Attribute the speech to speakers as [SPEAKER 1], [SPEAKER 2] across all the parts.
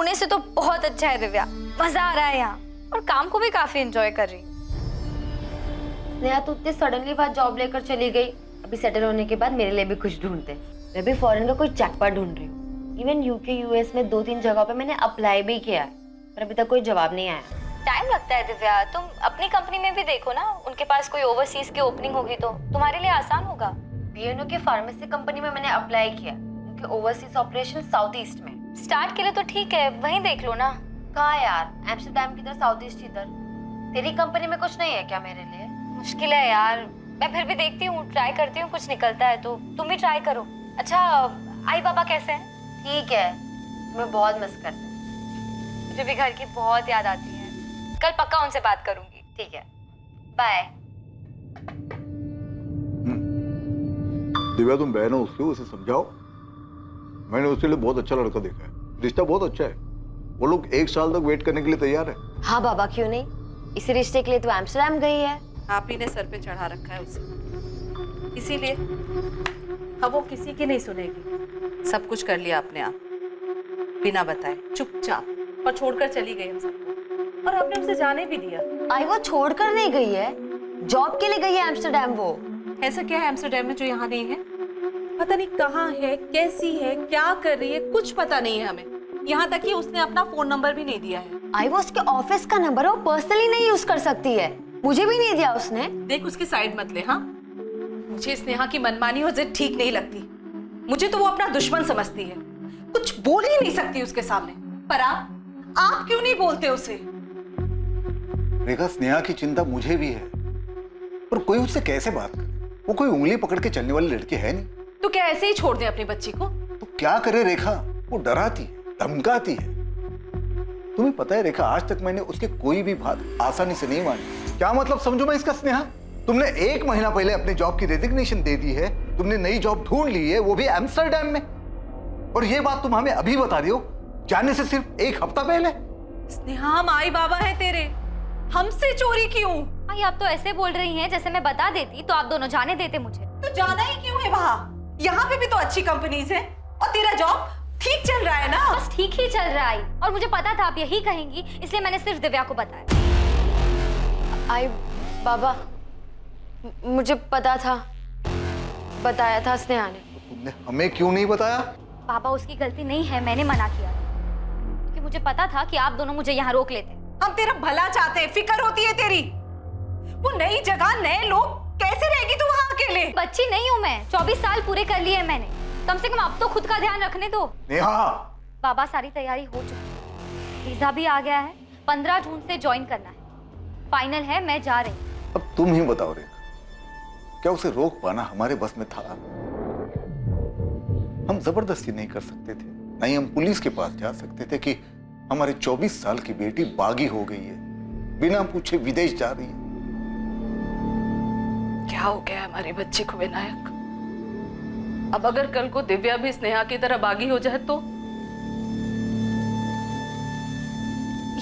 [SPEAKER 1] होने से तो बहुत अच्छा है दिव्या, मजा आ रहा है यहाँ और काम को भी काफी एंजॉय कर रही हूँ।
[SPEAKER 2] नेहा तू इतनी सडनली बात जॉब लेकर चली गई, अभी सेटल होने के बाद मेरे लिए भी कुछ ढूंढते। मैं भी फॉरेन का कोई जैकपॉट ढूंढ रही हूँ। इवन यूके यूएस में 2-3 जगहों पे मैंने अप्लाई भी किया है, पर अभी तक कोई जवाब नहीं आया।
[SPEAKER 1] टाइम लगता है दिव्या, तुम अपनी कंपनी में भी देखो ना, उनके पास कोई ओवरसीज की ओपनिंग होगी तो तुम्हारे लिए आसान होगा।
[SPEAKER 2] बीएनओ की फार्मेसी कंपनी में मैंने अप्लाई किया, उनके ओवरसीज ऑपरेशन साउथ ईस्ट में।
[SPEAKER 1] स्टार्ट के लिए तो ठीक है, वहीं देख लो ना।
[SPEAKER 2] कहाँ यार, एम्स्टर्डम की तरह, साउथ ईस्ट इधर। तेरी कंपनी में कुछ नहीं है क्या मेरे लिए?
[SPEAKER 1] मुश्किल है यार, मैं फिर भी देखती हूँ, ट्राई करती हूँ, कुछ निकलता है तो तुम भी ट्राई करो। अच्छा, आई बाबा कैसे हैं?
[SPEAKER 2] ठीक है, मैं बहुत मिस करती हूँ।
[SPEAKER 1] मुझे भी घर की बहुत याद आती है। कल पक्का उनसे बात करूंगी।
[SPEAKER 2] ठीक है, बाय।
[SPEAKER 3] दिव्या तुम बहन हो उसकी, उसे समझाओ। मैंने उसके लिए बहुत अच्छा लड़का देखा है, रिश्ता बहुत अच्छा है। वो लोग 1 साल तक वेट करने के लिए तैयार है।
[SPEAKER 2] हाँ बाबा, क्यों नहीं, इसी रिश्ते के लिए तो एम्स्टर्डम गई है।
[SPEAKER 4] आप ही ने सर पे चढ़ा रखा है उसे, इसीलिए अब वो किसी की नहीं सुनेगी। सब कुछ कर लिया अपने आप, बिना बताए, चुपचाप, और छोड़कर चली गई हम सबको। और आपने उसे जाने भी दिया।
[SPEAKER 2] आई वो छोड़कर नहीं गई है, जॉब के लिए गई है एम्स्टर्डम। वो
[SPEAKER 4] ऐसा क्या है एम्स्टर्डम में जो यहाँ नहीं है? पता नहीं कहाँ है, कैसी है, क्या कर रही है, कुछ पता नहीं है हमें। यहाँ तक कि उसने अपना फोन नंबर भी नहीं दिया है।
[SPEAKER 2] आई वो उसके ऑफिस का नंबर है, वो पर्सनली नहीं यूज कर सकती है, मुझे भी नहीं दिया उसने।
[SPEAKER 4] देख, उसकी साइड मत ले। हाँ, मुझे स्नेहा की मनमानी और जिद ठीक नहीं लगती। मुझे तो वो अपना दुश्मन समझती है, कुछ बोल ही नहीं सकती उसके सामने। पर आप क्यों नहीं बोलते उसे?
[SPEAKER 3] रेखा, स्नेहा की चिंता मुझे भी है, पर कोई उससे कैसे बात करे? वो कोई उंगली पकड़ के चलने वाली लड़की है नहीं।
[SPEAKER 4] तो क्या ऐसे ही छोड़ दे अपनी बच्ची को?
[SPEAKER 3] तो क्या करे रेखा, वो डराती है, धमकाती है। तुम्हें पता है रेखा, आज तक मैंने उसके कोई भी बात आसानी से नहीं मानी। क्या मतलब समझू मैं इसका स्नेहा? तुमने 1 महीना पहले अपने जॉब की रेजिग्नेशन दे दी है, तुमने नई जॉब ढूंढ ली है, वो भी एम्स्टर्डम में, और ये बात तुम हमें अभी बता रही हो, जाने से सिर्फ 1 हफ्ता पहले।
[SPEAKER 4] स्नेहा, हम आई बाबा है तेरे, हमसे चोरी क्यों?
[SPEAKER 1] आई, आप तो ऐसे बोल रही हैं जैसे मैं बता देती तो आप दोनों जाने देते मुझे।
[SPEAKER 4] तो जाना ही क्यों है वहाँ? यहाँ पे भी तो अच्छी कंपनीज हैं, और तेरा जॉब ठीक चल रहा है ना?
[SPEAKER 1] बस ठीक ही चल रहा है, और मुझे पता था आप यही कहेंगी, इसलिए मैंने सिर्फ दिव्या को बताया।
[SPEAKER 2] आई बाबा, मुझे पता था, बताया था स्नेहा ने।
[SPEAKER 3] तुमने हमें क्यों नहीं बताया?
[SPEAKER 1] पापा, उसकी गलती नहीं है, मैंने मना किया क्योंकि मुझे पता था कि आप दोनों मुझे यहाँ रोक लेते।
[SPEAKER 4] हम तेरा भला चाहते हैं, फिक्र होती है तेरी। वो नई जगह, नए लोग, कैसे रहेगी तू वहाँ अकेले?
[SPEAKER 1] बच्ची नहीं हूँ मैं, 24 साल पूरे कर लिए मैंने, कम से कम अब तो खुद का ध्यान रखने दो।
[SPEAKER 3] नेहा,
[SPEAKER 1] बाबा, सारी तैयारी हो चुकी है, वीजा भी आ गया है, 15 जून से ज्वाइन करना है, फाइनल है, मैं जा रही हूँ।
[SPEAKER 3] अब तुम ही बताओ रेखा, क्या उसे रोक पाना हमारे बस में था? हम जबरदस्ती नहीं कर सकते थे, नहीं हम पुलिस के पास जा सकते थे कि हमारे 24 साल की बेटी बागी हो गई है, बिना पूछे विदेश जा रही है।
[SPEAKER 4] क्या हो गया हमारी बच्ची को विनायक? अब अगर कल को दिव्या भी स्नेहा की तरह बागी हो जाए तो?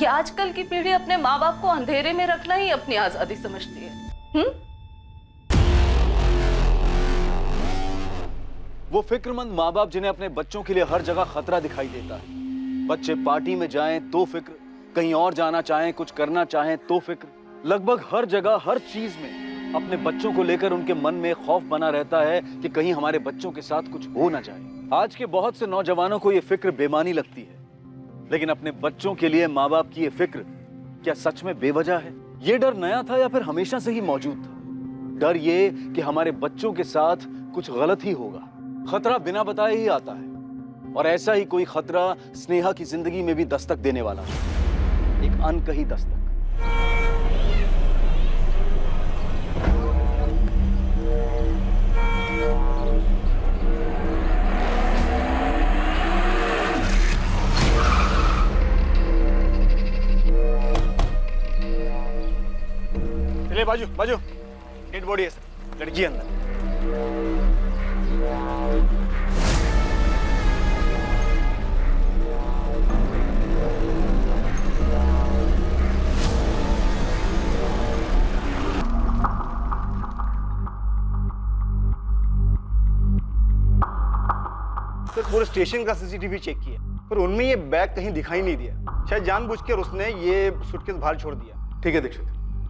[SPEAKER 4] ये आजकल की पीढ़ी अपने माँ बाप को अंधेरे में रखना ही अपनी आजादी समझती है।
[SPEAKER 5] वो फिक्रमंद माँ बाप जिन्हें अपने बच्चों के लिए हर जगह खतरा दिखाई देता है। बच्चे पार्टी में जाएं तो फिक्र, कहीं और जाना चाहें, कुछ करना चाहें तो फिक्र, लगभग हर जगह, हर चीज में अपने बच्चों को लेकर उनके मन में खौफ बना रहता है कि कहीं हमारे बच्चों के साथ कुछ हो ना जाए। आज के बहुत से नौजवानों को ये फिक्र बेमानी लगती है, लेकिन अपने बच्चों के लिए माँ बाप की ये फिक्र क्या सच में बेवजह है? ये डर नया था या फिर हमेशा से ही मौजूद था? डर ये कि हमारे बच्चों के साथ कुछ गलत ही होगा। खतरा बिना बताए ही आता है, और ऐसा ही कोई खतरा स्नेहा की जिंदगी में भी दस्तक देने वाला है, एक अनकही दस्तक।
[SPEAKER 6] चलिए बाजू बाजू, डेड बॉडी है सर, लड़की है अंदर। सर पूरे स्टेशन का सीसीटीवी चेक किया, पर उनमें ये बैग कहीं दिखाई नहीं दिया। शायद जानबूझकर उसने ये सूटकेस बाहर छोड़ दिया।
[SPEAKER 7] ठीक है दीक्षित,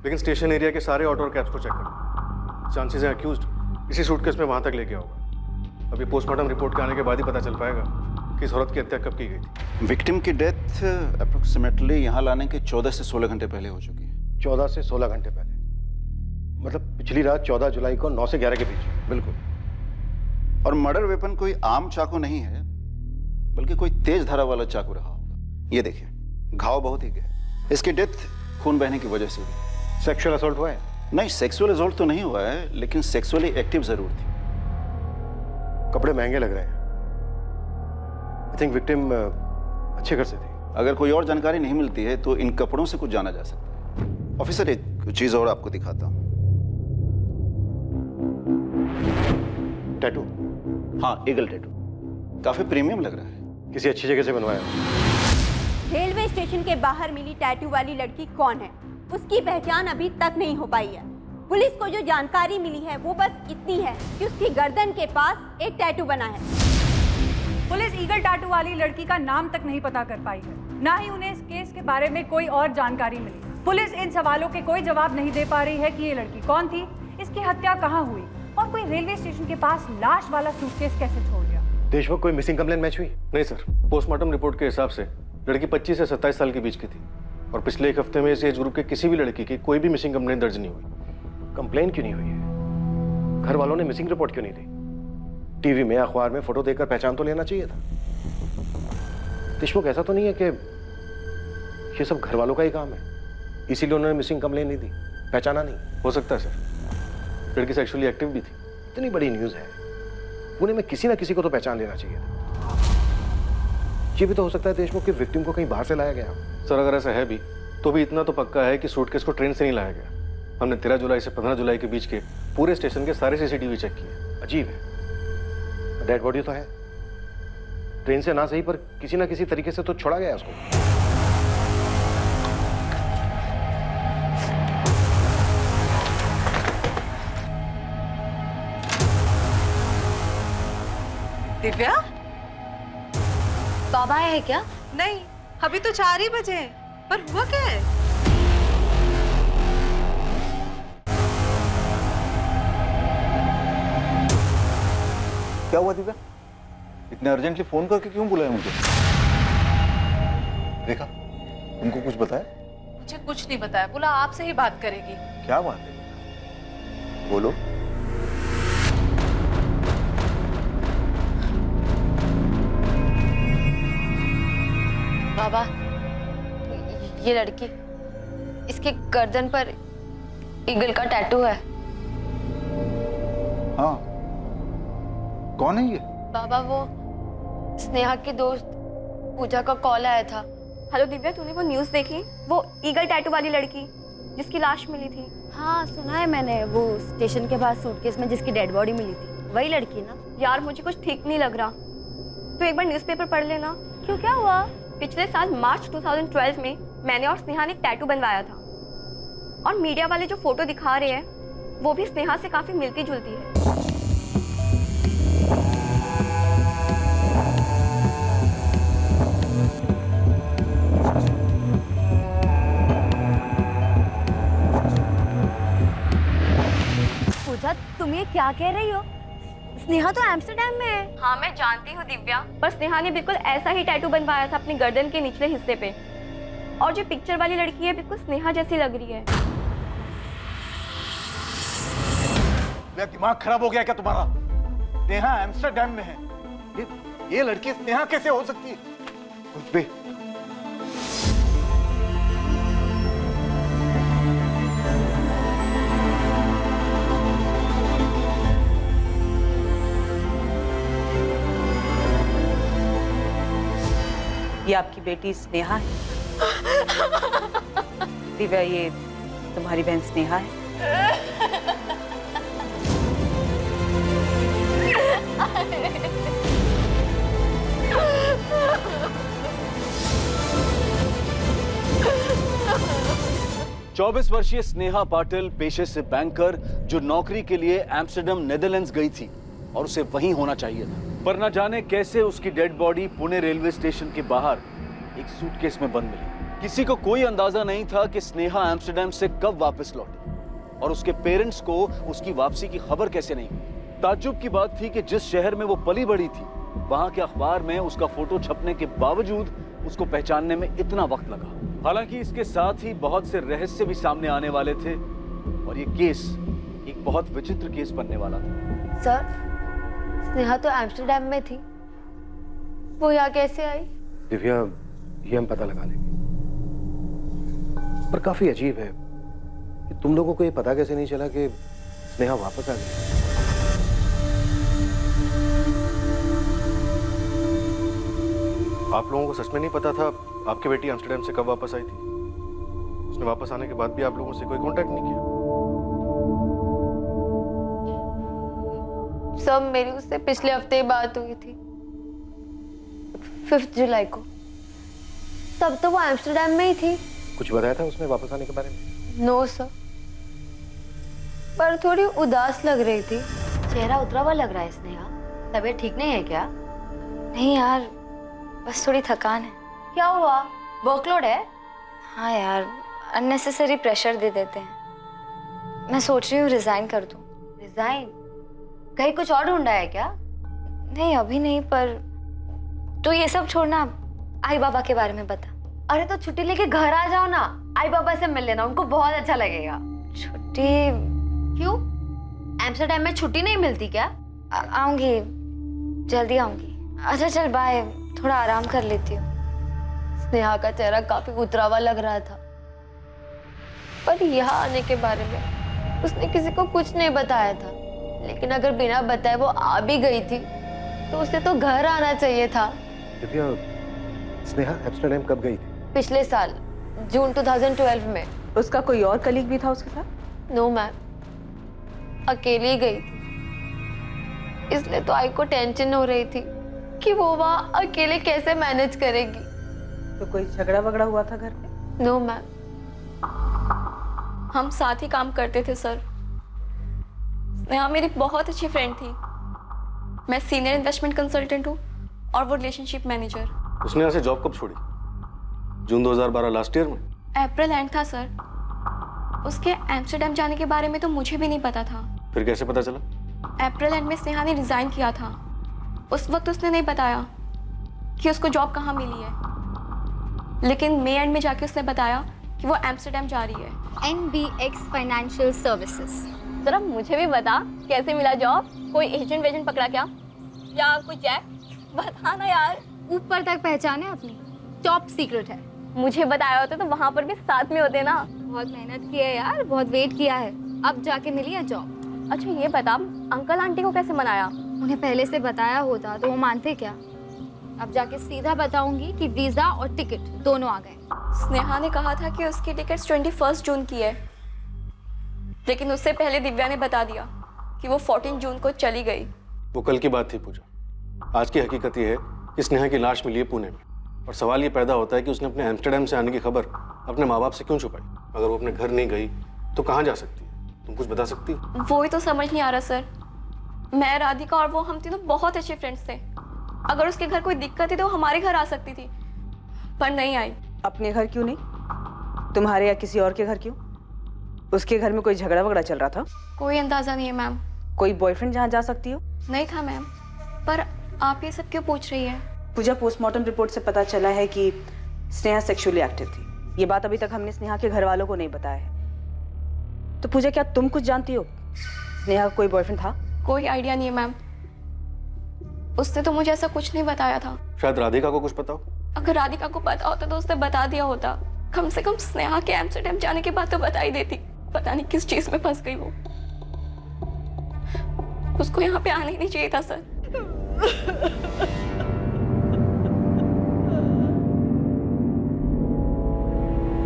[SPEAKER 7] लेकिन स्टेशन एरिया के सारे ऑटो और कैब्स को चेक करो। चांसेस है अक्यूज्ड इसी सूटकेस में वहां तक लेके होगा। अभी पोस्टमार्टम रिपोर्ट के आने के बाद ही पता चल पाएगा कि इस औरत की हत्या कब की गई थी।
[SPEAKER 5] विक्टिम की डेथ अप्रोक्सीमेटली यहाँ लाने के 14 से 16 घंटे पहले हो चुकी है।
[SPEAKER 8] 14 से 16 घंटे पहले, मतलब पिछली रात 14 जुलाई को 9 से 11 के बीच।
[SPEAKER 5] बिल्कुल। और मर्डर वेपन कोई आम चाकू नहीं है, बल्कि कोई तेज धारा वाला चाकू रहा होगा। ये देखिए, घाव बहुत ही गहरा। इसकी डेथ खून बहने की वजह से हुई।
[SPEAKER 8] सेक्सुअल असॉल्ट हुआ है?
[SPEAKER 5] नहीं, सेक्सुअल असॉल्ट तो नहीं हुआ है, लेकिन सेक्सुअली एक्टिव जरूर थी।
[SPEAKER 8] कपड़े महंगे लग रहे हैं। आई थिंक विक्टिम अच्छे घर से थी।
[SPEAKER 5] अगर कोई और जानकारी नहीं मिलती है तो इन कपड़ों से कुछ जाना जा सकता है। ऑफिसर, एक चीज और आपको दिखाता हूँ।
[SPEAKER 8] टैटू?
[SPEAKER 5] हाँ, ईगल टैटू। काफी प्रीमियम लग रहा है।
[SPEAKER 8] किसी अच्छी जगह से बनवाया हो?
[SPEAKER 9] रेलवे स्टेशन के बाहर मिली टैटू वाली लड़की कौन है, उसकी पहचान अभी तक नहीं हो पाई है। पुलिस को जो जानकारी मिली है वो बस इतनी है कि उसकी गर्दन के पास एक टैटू बना है।
[SPEAKER 10] पुलिस ईगल टैटू वाली लड़की का नाम तक नहीं पता कर पाई है, ना ही उन्हें इस केस के बारे में कोई और जानकारी मिली। पुलिस इन सवालों के कोई जवाब नहीं दे पा रही है कि ये लड़की कौन थी, इसकी हत्या कहाँ हुई और कोई रेलवे स्टेशन के पास लाश वाला सूटकेस कैसे छोड़ गया।
[SPEAKER 8] देशमुख, कोई मिसिंग कंप्लेंट मैच हुई?
[SPEAKER 7] नहीं सर, पोस्टमार्टम रिपोर्ट के हिसाब से लड़की 25 से 27 साल के बीच की थी और पिछले एक हफ्ते में इस एज ग्रुप के किसी भी लड़की की कोई भी मिसिंग कंप्लेंट दर्ज नहीं हुई।
[SPEAKER 8] कंप्लेंट क्यों नहीं हुई है? घर वालों ने मिसिंग रिपोर्ट क्यों नहीं दी? टीवी में, अखबार में फोटो देखकर पहचान तो लेना चाहिए था। देशमुख, ऐसा तो नहीं है कि ये सब घर वालों का ही काम है, इसीलिए उन्होंने मिसिंग कंप्लेंट नहीं दी, पहचाना नहीं?
[SPEAKER 7] हो सकता है सर, लड़की सेक्सुअली एक्टिव भी थी।
[SPEAKER 8] इतनी बड़ी न्यूज है, पुणे में किसी ना किसी को तो पहचान लेना चाहिए था। ये भी तो हो सकता है देशमुख की विक्टिम को कहीं बाहर से लाया गया।
[SPEAKER 7] सर, अगर ऐसा है भी तो भी इतना तो पक्का है कि सूटकेस को ट्रेन से नहीं लाया गया। हमने 13 जुलाई से 15 जुलाई के बीच के पूरे स्टेशन के सारे सीसीटीवी चेक किए।
[SPEAKER 8] अजीब है, डेड बॉडी तो है, ट्रेन से ना सही पर किसी ना किसी तरीके से तो छोड़ा गया उसको।
[SPEAKER 4] दिव्या,
[SPEAKER 2] बाबा आए हैं क्या?
[SPEAKER 4] नहीं, अभी तो 4 ही बजे हैं। पर हुआ क्या है?
[SPEAKER 3] क्या हुआ दिव्या? इतने अर्जेंटली फोन करके क्यों बुलाया मुझे? रेखा, तुमको कुछ बताया?
[SPEAKER 4] मुझे कुछ नहीं बताया, बोला आपसे ही बात करेगी।
[SPEAKER 3] क्या बात है? बोलो।
[SPEAKER 2] बाबा, ये लड़की, इसके गर्दन पर ईगल का टैटू है।
[SPEAKER 3] हाँ, कौन है ये?
[SPEAKER 2] बाबा, वो स्नेहा की दोस्त पूजा का कॉल आया था।
[SPEAKER 9] हेलो दिव्या, तूने वो न्यूज़ देखी? वो ईगल टैटू वाली लड़की जिसकी लाश मिली थी।
[SPEAKER 2] हाँ, सुना है मैंने, वो स्टेशन के पास सूटकेस में जिसकी डेड बॉडी मिली थी, वही लड़की ना?
[SPEAKER 9] यार, मुझे कुछ ठीक नहीं लग रहा। तू एक बार न्यूज़पेपर पढ़ लेना।
[SPEAKER 2] क्यों, क्या हुआ?
[SPEAKER 9] पिछले साल मार्च 2012 में मैंने और स्नेहा ने टैटू बनवाया था, और मीडिया वाले जो फोटो दिखा रहे हैं वो भी स्नेहा से काफी मिलती जुलती है।
[SPEAKER 2] पूजा, तुम ये क्या कह रही हो? स्नेहा तो एम्स्टर्डम में है।
[SPEAKER 9] हाँ, मैं जानती हूँ दिव्या, पर स्नेहा ने बिल्कुल ऐसा ही टैटू बनवाया था अपनी गर्दन के निचले हिस्से पे, और जो पिक्चर वाली लड़की है बिल्कुल स्नेहा जैसी लग रही है।
[SPEAKER 3] मेरा दिमाग खराब हो गया क्या तुम्हारा? स्नेहा एम्स्टरडैम में है, ये लड़की स्नेहा कैसे हो सकती है? कुछ भी।
[SPEAKER 4] ये आपकी बेटी स्नेहा है। दिव्या, ये तुम्हारी बहन स्नेहा है।
[SPEAKER 5] 24 वर्षीय स्नेहा पाटिल पेशे से बैंकर, जो नौकरी के लिए एम्स्टर्डम नेदरलैंड्स गई थी और उसे वहीं होना चाहिए था। पर न जाने कैसे उसकी dead body Pune railway station के बाहर एक सूटकेस में बंद मिली। किसी को कोई अंदाजा नहीं था कि स्नेहा एम्स्टर्डम से कब वापस लौटी और उसके पेरेंट्स को उसकी वापसी की खबर कैसे नहीं हुई। ताज्जुब की बात थी कि जिस शहर में वो पली बड़ी थी, वहां के अखबार में उसका फोटो छपने के बावजूद उसको पहचानने में इतना वक्त लगा। हालांकि इसके साथ ही बहुत से रहस्य भी सामने आने वाले थे और ये केस एक बहुत विचित्र केस बनने वाला था।
[SPEAKER 2] सर, स्नेहा तो एम्स्टर्डम में थी, वो यहाँ कैसे आई?
[SPEAKER 8] दिव्या, ये हम पता लगा लेंगे, पर काफी अजीब है कि तुम लोगों को ये पता कैसे नहीं चला कि स्नेहा वापस आ गई। आप लोगों को सच में नहीं पता था आपकी बेटी एम्स्टर्डम से कब वापस आई थी? उसने वापस आने के बाद भी आप लोगों से कोई कांटेक्ट नहीं किया?
[SPEAKER 2] सब मेरी उससे पिछले हफ्ते ही बात हुई थी, 5 जुलाई को। तब तो वो एम्स्टर्डम में ही थी।
[SPEAKER 8] कुछ बताया था उसने वापस आने के बारे में?
[SPEAKER 2] नो सर, पर थोड़ी उदास लग रही थी। चेहरा उतरा हुआ लग रहा है स्नेहा, तबीयत ठीक नहीं है क्या?
[SPEAKER 1] नहीं यार, बस थोड़ी थकान है।
[SPEAKER 2] क्या हुआ, वर्कलोड है?
[SPEAKER 1] हाँ यार, अननेसेसरी प्रेशर दे देते हैं। मैं सोच रही हूँ रिजाइन कर दूँ।
[SPEAKER 2] रिजाइन? कहीं कुछ और ढूंढा है क्या?
[SPEAKER 1] नहीं अभी नहीं, पर तो ये सब छोड़ना, आई बाबा के बारे में बता।
[SPEAKER 2] अरे तो छुट्टी लेके घर आ जाओ ना, आई बाबा से मिल लेना, उनको बहुत अच्छा लगेगा।
[SPEAKER 1] छुट्टी?
[SPEAKER 2] क्यों, एम्स्टर्डम में छुट्टी नहीं मिलती क्या?
[SPEAKER 1] आऊंगी, जल्दी आऊंगी। अच्छा चल बाय, थोड़ा आराम कर लेती हूँ।
[SPEAKER 2] स्नेहा का चेहरा काफी उतरा हुआ लग रहा था, पर यहाँ आने के बारे में उसने किसी को कुछ नहीं बताया था। लेकिन अगर बिना बताए वो आ भी गई थी तो उसे तो घर आना चाहिए था।
[SPEAKER 8] दिव्या, स्नेहा एम्स्टर्डम कब गई थी?
[SPEAKER 2] पिछले साल जून 2012 में।
[SPEAKER 4] उसका कोई और कलीग भी था उसके साथ?
[SPEAKER 2] नो मैम, अकेली गई थी। इसलिए तो आई को टेंशन हो रही थी कि वो वहाँ अकेले कैसे मैनेज करेगी।
[SPEAKER 4] तो कोई झगड़ा वगड़ा हुआ था घर पे?
[SPEAKER 2] No ma'am.
[SPEAKER 11] हम साथ ही काम करते थे सर। स्नेहा मेरी बहुत अच्छी फ्रेंड थी। मैं सीनियर इन्वेस्टमेंट कंसल्टेंट हूँ और वो रिलेशनशिप मैनेजर।
[SPEAKER 7] उसने यहाँ से जॉब कब छोड़ी? जून 2012 लास्ट ईयर में?
[SPEAKER 11] अप्रैल एंड था सर। उसके एम्स्टर्डम जाने के बारे में तो मुझे भी नहीं पता था।
[SPEAKER 7] फिर कैसे पता चला?
[SPEAKER 11] अप्रैल एंड में स्नेहा ने रिजाइन किया था। उस वक्त उसने नहीं बताया कि उसको जॉब कहाँ मिली है, लेकिन मई एंड में जाके उसने बताया कि वो एम्स्टर्डम जा रही है।
[SPEAKER 1] NBX financial services.
[SPEAKER 11] जरा मुझे भी बता, कैसे मिला जॉब? कोई एजेंट वेजेंट पकड़ा क्या, या कोई जैक? बता ना यार।
[SPEAKER 1] ऊपर तक पहचाने अपनी, टॉप सीक्रेट है।
[SPEAKER 11] मुझे बताया होता तो वहाँ पर भी साथ में होते ना।
[SPEAKER 1] बहुत मेहनत की है यार, बहुत वेट किया है, अब जाके मिली है जॉब।
[SPEAKER 11] अच्छा ये बता, अंकल आंटी को कैसे मनाया?
[SPEAKER 1] उन्हें पहले से बताया होता तो वो मानते क्या? अब जाके सीधा बताऊंगी कि वीजा और टिकट दोनों आ गए।
[SPEAKER 11] स्नेहा ने कहा था कि उसकी टिकट 21 जून की है, लेकिन उससे पहले दिव्या ने बता दिया कि वो 14 जून को चली गई।
[SPEAKER 7] वो कल की बात थी पूजा। आज की हकीकत ये है कि स्नेहा की लाश मिली है पुणे में, और सवाल ये पैदा होता है कि उसने अपने एम्स्टर्डम से आने की खबर अपने माँ बाप से क्यों छुपाई? अगर वो अपने घर नहीं गई तो कहाँ जा सकती है? तुम कुछ बता सकती हो?
[SPEAKER 11] वो ही तो समझ नहीं आ रहा सर। मैं, राधिका और वो, हम तीनों बहुत अच्छे फ्रेंड्स थे। अगर उसके घर कोई दिक्कत थी तो वो हमारे घर आ सकती थी, पर नहीं आई।
[SPEAKER 4] अपने घर क्यों नहीं, तुम्हारे या किसी और के घर क्यों? उसके घर में कोई झगड़ा वगड़ा चल रहा था?
[SPEAKER 11] कोई अंदाजा नहीं है मैम।
[SPEAKER 4] कोई बॉयफ्रेंड जहाँ जा सकती हो?
[SPEAKER 11] नहीं था मैम। पर आप ये सब क्यों पूछ रही है?
[SPEAKER 4] पूजा, पोस्टमार्टम रिपोर्ट से पता चला है कि स्नेहा सेक्सुअली एक्टिव थी। ये बात अभी तक हमने स्नेहा के घर वालों को नहीं बताया है। तो पूजा, क्या तुम कुछ जानती हो? स्नेहा का कोई बॉयफ्रेंड था?
[SPEAKER 11] कोई आइडिया नहीं है मैम। उसने तो मुझे ऐसा कुछ नहीं बताया था।
[SPEAKER 7] शायद राधिका को कुछ पता हो?
[SPEAKER 11] अगर राधिका को पता होता तो उसने बता दिया होता। कम से कम स्नेहा के एम्स्टर्डम जाने के बाद तो बता ही देती। पता नहीं किस चीज में फंस गई वो। उसको यहाँ पे आना ही नहीं चाहिए था सर।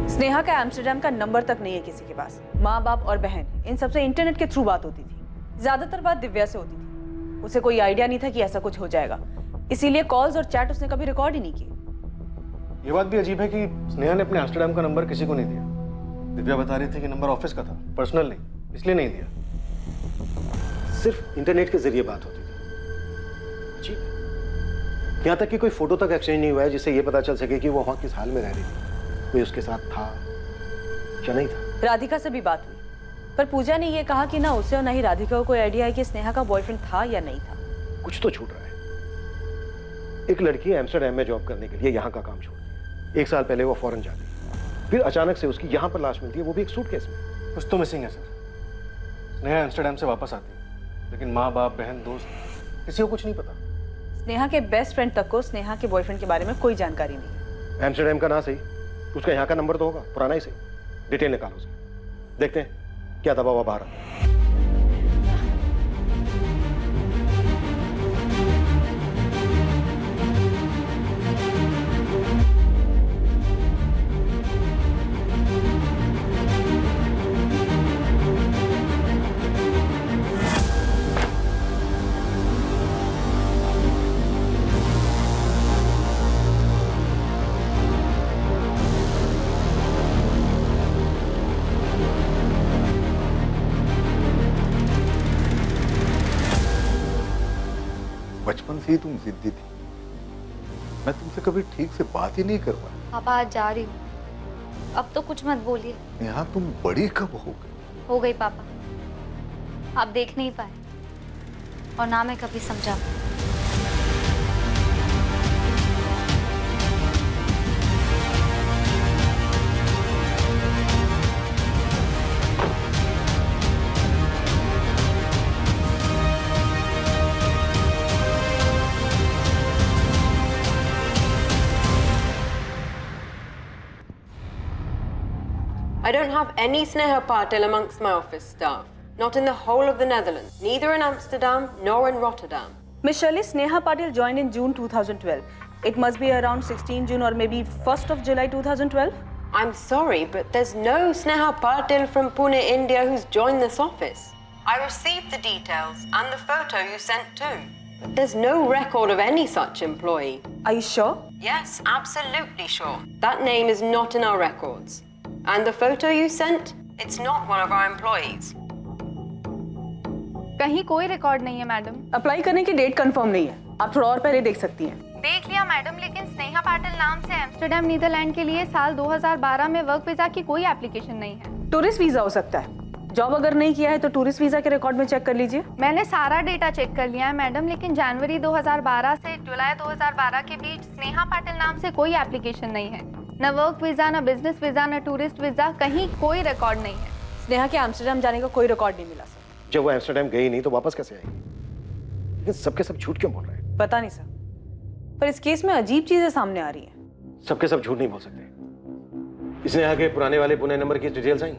[SPEAKER 4] स्नेहा का एम्स्टर्डम का नंबर तक नहीं है किसी के पास। माँ बाप और बहन, इन सबसे इंटरनेट के थ्रू बात होती थी। ज्यादातर बात दिव्या से होती थी। उसे कोई आइडिया नहीं था कि ऐसा कुछ हो जाएगा, इसीलिए कॉल्स और चैट उसने कभी रिकॉर्ड ही नहीं किए।
[SPEAKER 7] ये बात भी अजीब है कि स्नेहा ने अपने एम्स्टर्डम का नंबर किसी को नहीं दिया। दिव्या बता रही थी कि नंबर ऑफिस का था, पर्सनल नहीं, इसलिए नहीं दिया।
[SPEAKER 8] सिर्फ इंटरनेट के जरिए बात होती थी। जी यहाँ तक कि कोई फोटो तक एक्सचेंज नहीं हुआ है जिससे ये पता चल सके कि वो वहाँ किस हाल में रह रही थी, कोई उसके साथ था या नहीं था।
[SPEAKER 4] राधिका से भी बात हुई, पर पूजा ने ये कहा कि ना उसे और ना ही राधिका को कोई आइडिया है कि स्नेहा का बॉयफ्रेंड था या नहीं था।
[SPEAKER 8] कुछ तो छूट रहा है। एक लड़की एम्स्टर्डम में जॉब करने के लिए यहाँ का काम छोड़ती है। 1 साल पहले वो फॉरेन जाती है, फिर अचानक से उसकी यहाँ पर लाश मिलती है, वो भी एक सूटकेस में।
[SPEAKER 7] कुछ तो मिसिंग है सर। स्नेहा एम्स्टर्डम से वापस आती है, लेकिन माँ बाप बहन दोस्त किसी को कुछ नहीं पता।
[SPEAKER 4] स्नेहा के बेस्ट फ्रेंड तक को स्नेहा के बॉयफ्रेंड के बारे में कोई जानकारी नहीं है।
[SPEAKER 8] एम्स्टर्डम का ना सही, उसका यहाँ का नंबर तो होगा, पुराना ही सही। डिटेल निकालो उसकी, देखते हैं क्या दबा हुआ बाहर आता है।
[SPEAKER 3] बचपन से ही तुम जिद्दी थी, मैं तुमसे कभी ठीक से बात ही नहीं कर पाया।
[SPEAKER 1] पापा आज जा रही हूँ, अब तो कुछ मत बोलिए।
[SPEAKER 3] नेहा तुम बड़ी कब हो गई?
[SPEAKER 1] हो गई पापा, आप देख नहीं पाए और ना मैं कभी समझा पाई।
[SPEAKER 12] I don't have any Sneha Patil amongst my office staff. Not in the whole of the Netherlands. Neither in Amsterdam nor in Rotterdam.
[SPEAKER 4] Miss Shirley, Sneha Patil joined in June 2012. It must be around 16 June or maybe 1st of July 2012.
[SPEAKER 12] I'm sorry, but there's no Sneha Patil from Pune, India who's joined this office. I received the details and the photo you sent too. But there's no record of any such employee.
[SPEAKER 4] Are you sure?
[SPEAKER 12] Yes, absolutely sure. That name is not in our records. And the photo you sent, it's not one of our employees.
[SPEAKER 11] कहीं कोई record नहीं है madam.
[SPEAKER 4] Apply करने की date confirm नहीं है, आप थोड़ा और पहले देख सकती हैं।
[SPEAKER 11] देख लिया मैडम, लेकिन स्नेहा पाटिल नाम से एम्स्टर्डम नीदरलैंड के लिए साल 2012 में वर्क वीजा की कोई एप्लीकेशन नहीं है।
[SPEAKER 4] टूरिस्ट वीजा हो सकता है। जॉब अगर नहीं किया है तो टूरिस्ट वीजा के रिकॉर्ड में चेक कर लीजिए।
[SPEAKER 11] मैंने सारा डेटा चेक कर लिया है मैडम, लेकिन जनवरी 2012 से जुलाई 2012 के बीच स्नेहा पाटिल नाम से कोई एप्लीकेशन नहीं है। न वर्क वीजा, न बिजनेस वीजा, न टूरिस्ट वीजा, कहीं कोई रिकॉर्ड नहीं है।
[SPEAKER 4] स्नेहा के एम्स्टर्डम जाने का कोई रिकॉर्ड नहीं मिला सर।
[SPEAKER 8] जब वो एम्स्टर्डम गई नहीं तो वापस कैसे आई? लेकिन सबके सब झूठ क्यों बोल रहे हैं?
[SPEAKER 4] पता नहीं सर, पर इस केस में अजीब चीजें सामने आ रही हैं।
[SPEAKER 8] सबके सब झूठ नहीं बोल सकते। इसने आगे पुराने वाले पुणे नंबर की डिटेल्स आई?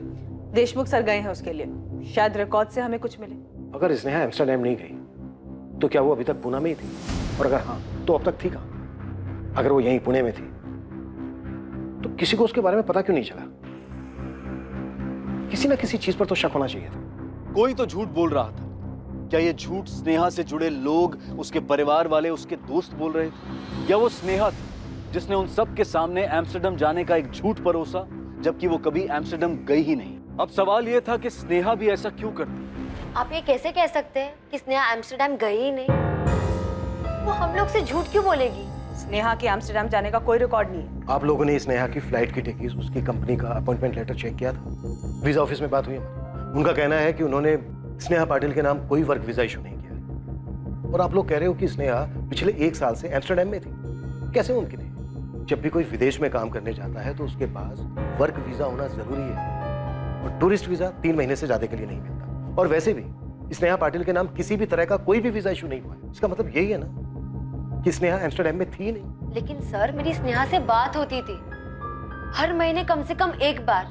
[SPEAKER 4] देशमुख सर गए हैं उसके लिए, शायद रिकॉर्ड से हमें कुछ मिले।
[SPEAKER 8] अगर स्नेहा एम्स्टर्डम नहीं गई तो क्या वो अभी तक पुणे में ही थी? और अगर हाँ तो अब तक थी कहाँ? अगर वो यहीं पुणे में थी तो किसी को उसके बारे में पता क्यों नहीं चला? किसी ना किसी चीज पर तो शक होना चाहिए था।
[SPEAKER 5] कोई तो झूठ बोल रहा था। क्या ये झूठ स्नेहा से जुड़े लोग, उसके परिवार वाले, उसके दोस्त बोल रहे थे? या वो स्नेहा थी जिसने उन सब के सामने एम्स्टर्डम जाने का एक झूठ परोसा, जबकि वो कभी एम्स्टर्डम गई ही नहीं? अब सवाल ये था कि स्नेहा भी ऐसा क्यों करती?
[SPEAKER 2] आप ये कैसे कह सकते हैं कि स्नेहा एम्स्टर्डम गई ही नहीं? वो हम लोग से झूठ क्यों बोलेगी?
[SPEAKER 4] स्नेहा के एम्स्टर्डम जाने का कोई रिकॉर्ड नहीं है।
[SPEAKER 8] आप लोगों ने स्नेहा की फ्लाइट की टिकट, उसकी कंपनी का अपॉइंटमेंट लेटर चेक किया था? वीजा ऑफिस में बात हुई हमारी। उनका कहना है कि उन्होंने स्नेहा पाटिल के नाम कोई वर्क वीजा इशू नहीं किया। और आप लोग कह रहे हो कि स्नेहा पिछले 1 साल से एम्स्टर्डम में थी। कैसे मुमकिन है? जब भी कोई विदेश में काम करने जाता है तो उसके पास वर्क वीजा होना जरूरी है, और टूरिस्ट वीजा 3 महीने से ज्यादा के लिए नहीं मिलता। और वैसे भी स्नेहा पाटिल के नाम किसी भी तरह का कोई भी वीजा इशू नहीं हुआ है। इसका मतलब यही है ना कि स्नेहा एम्स्टर्डम में थी नहीं।
[SPEAKER 2] लेकिन सर, मेरी स्नेहा से बात होती थी हर महीने कम से कम 1 बार।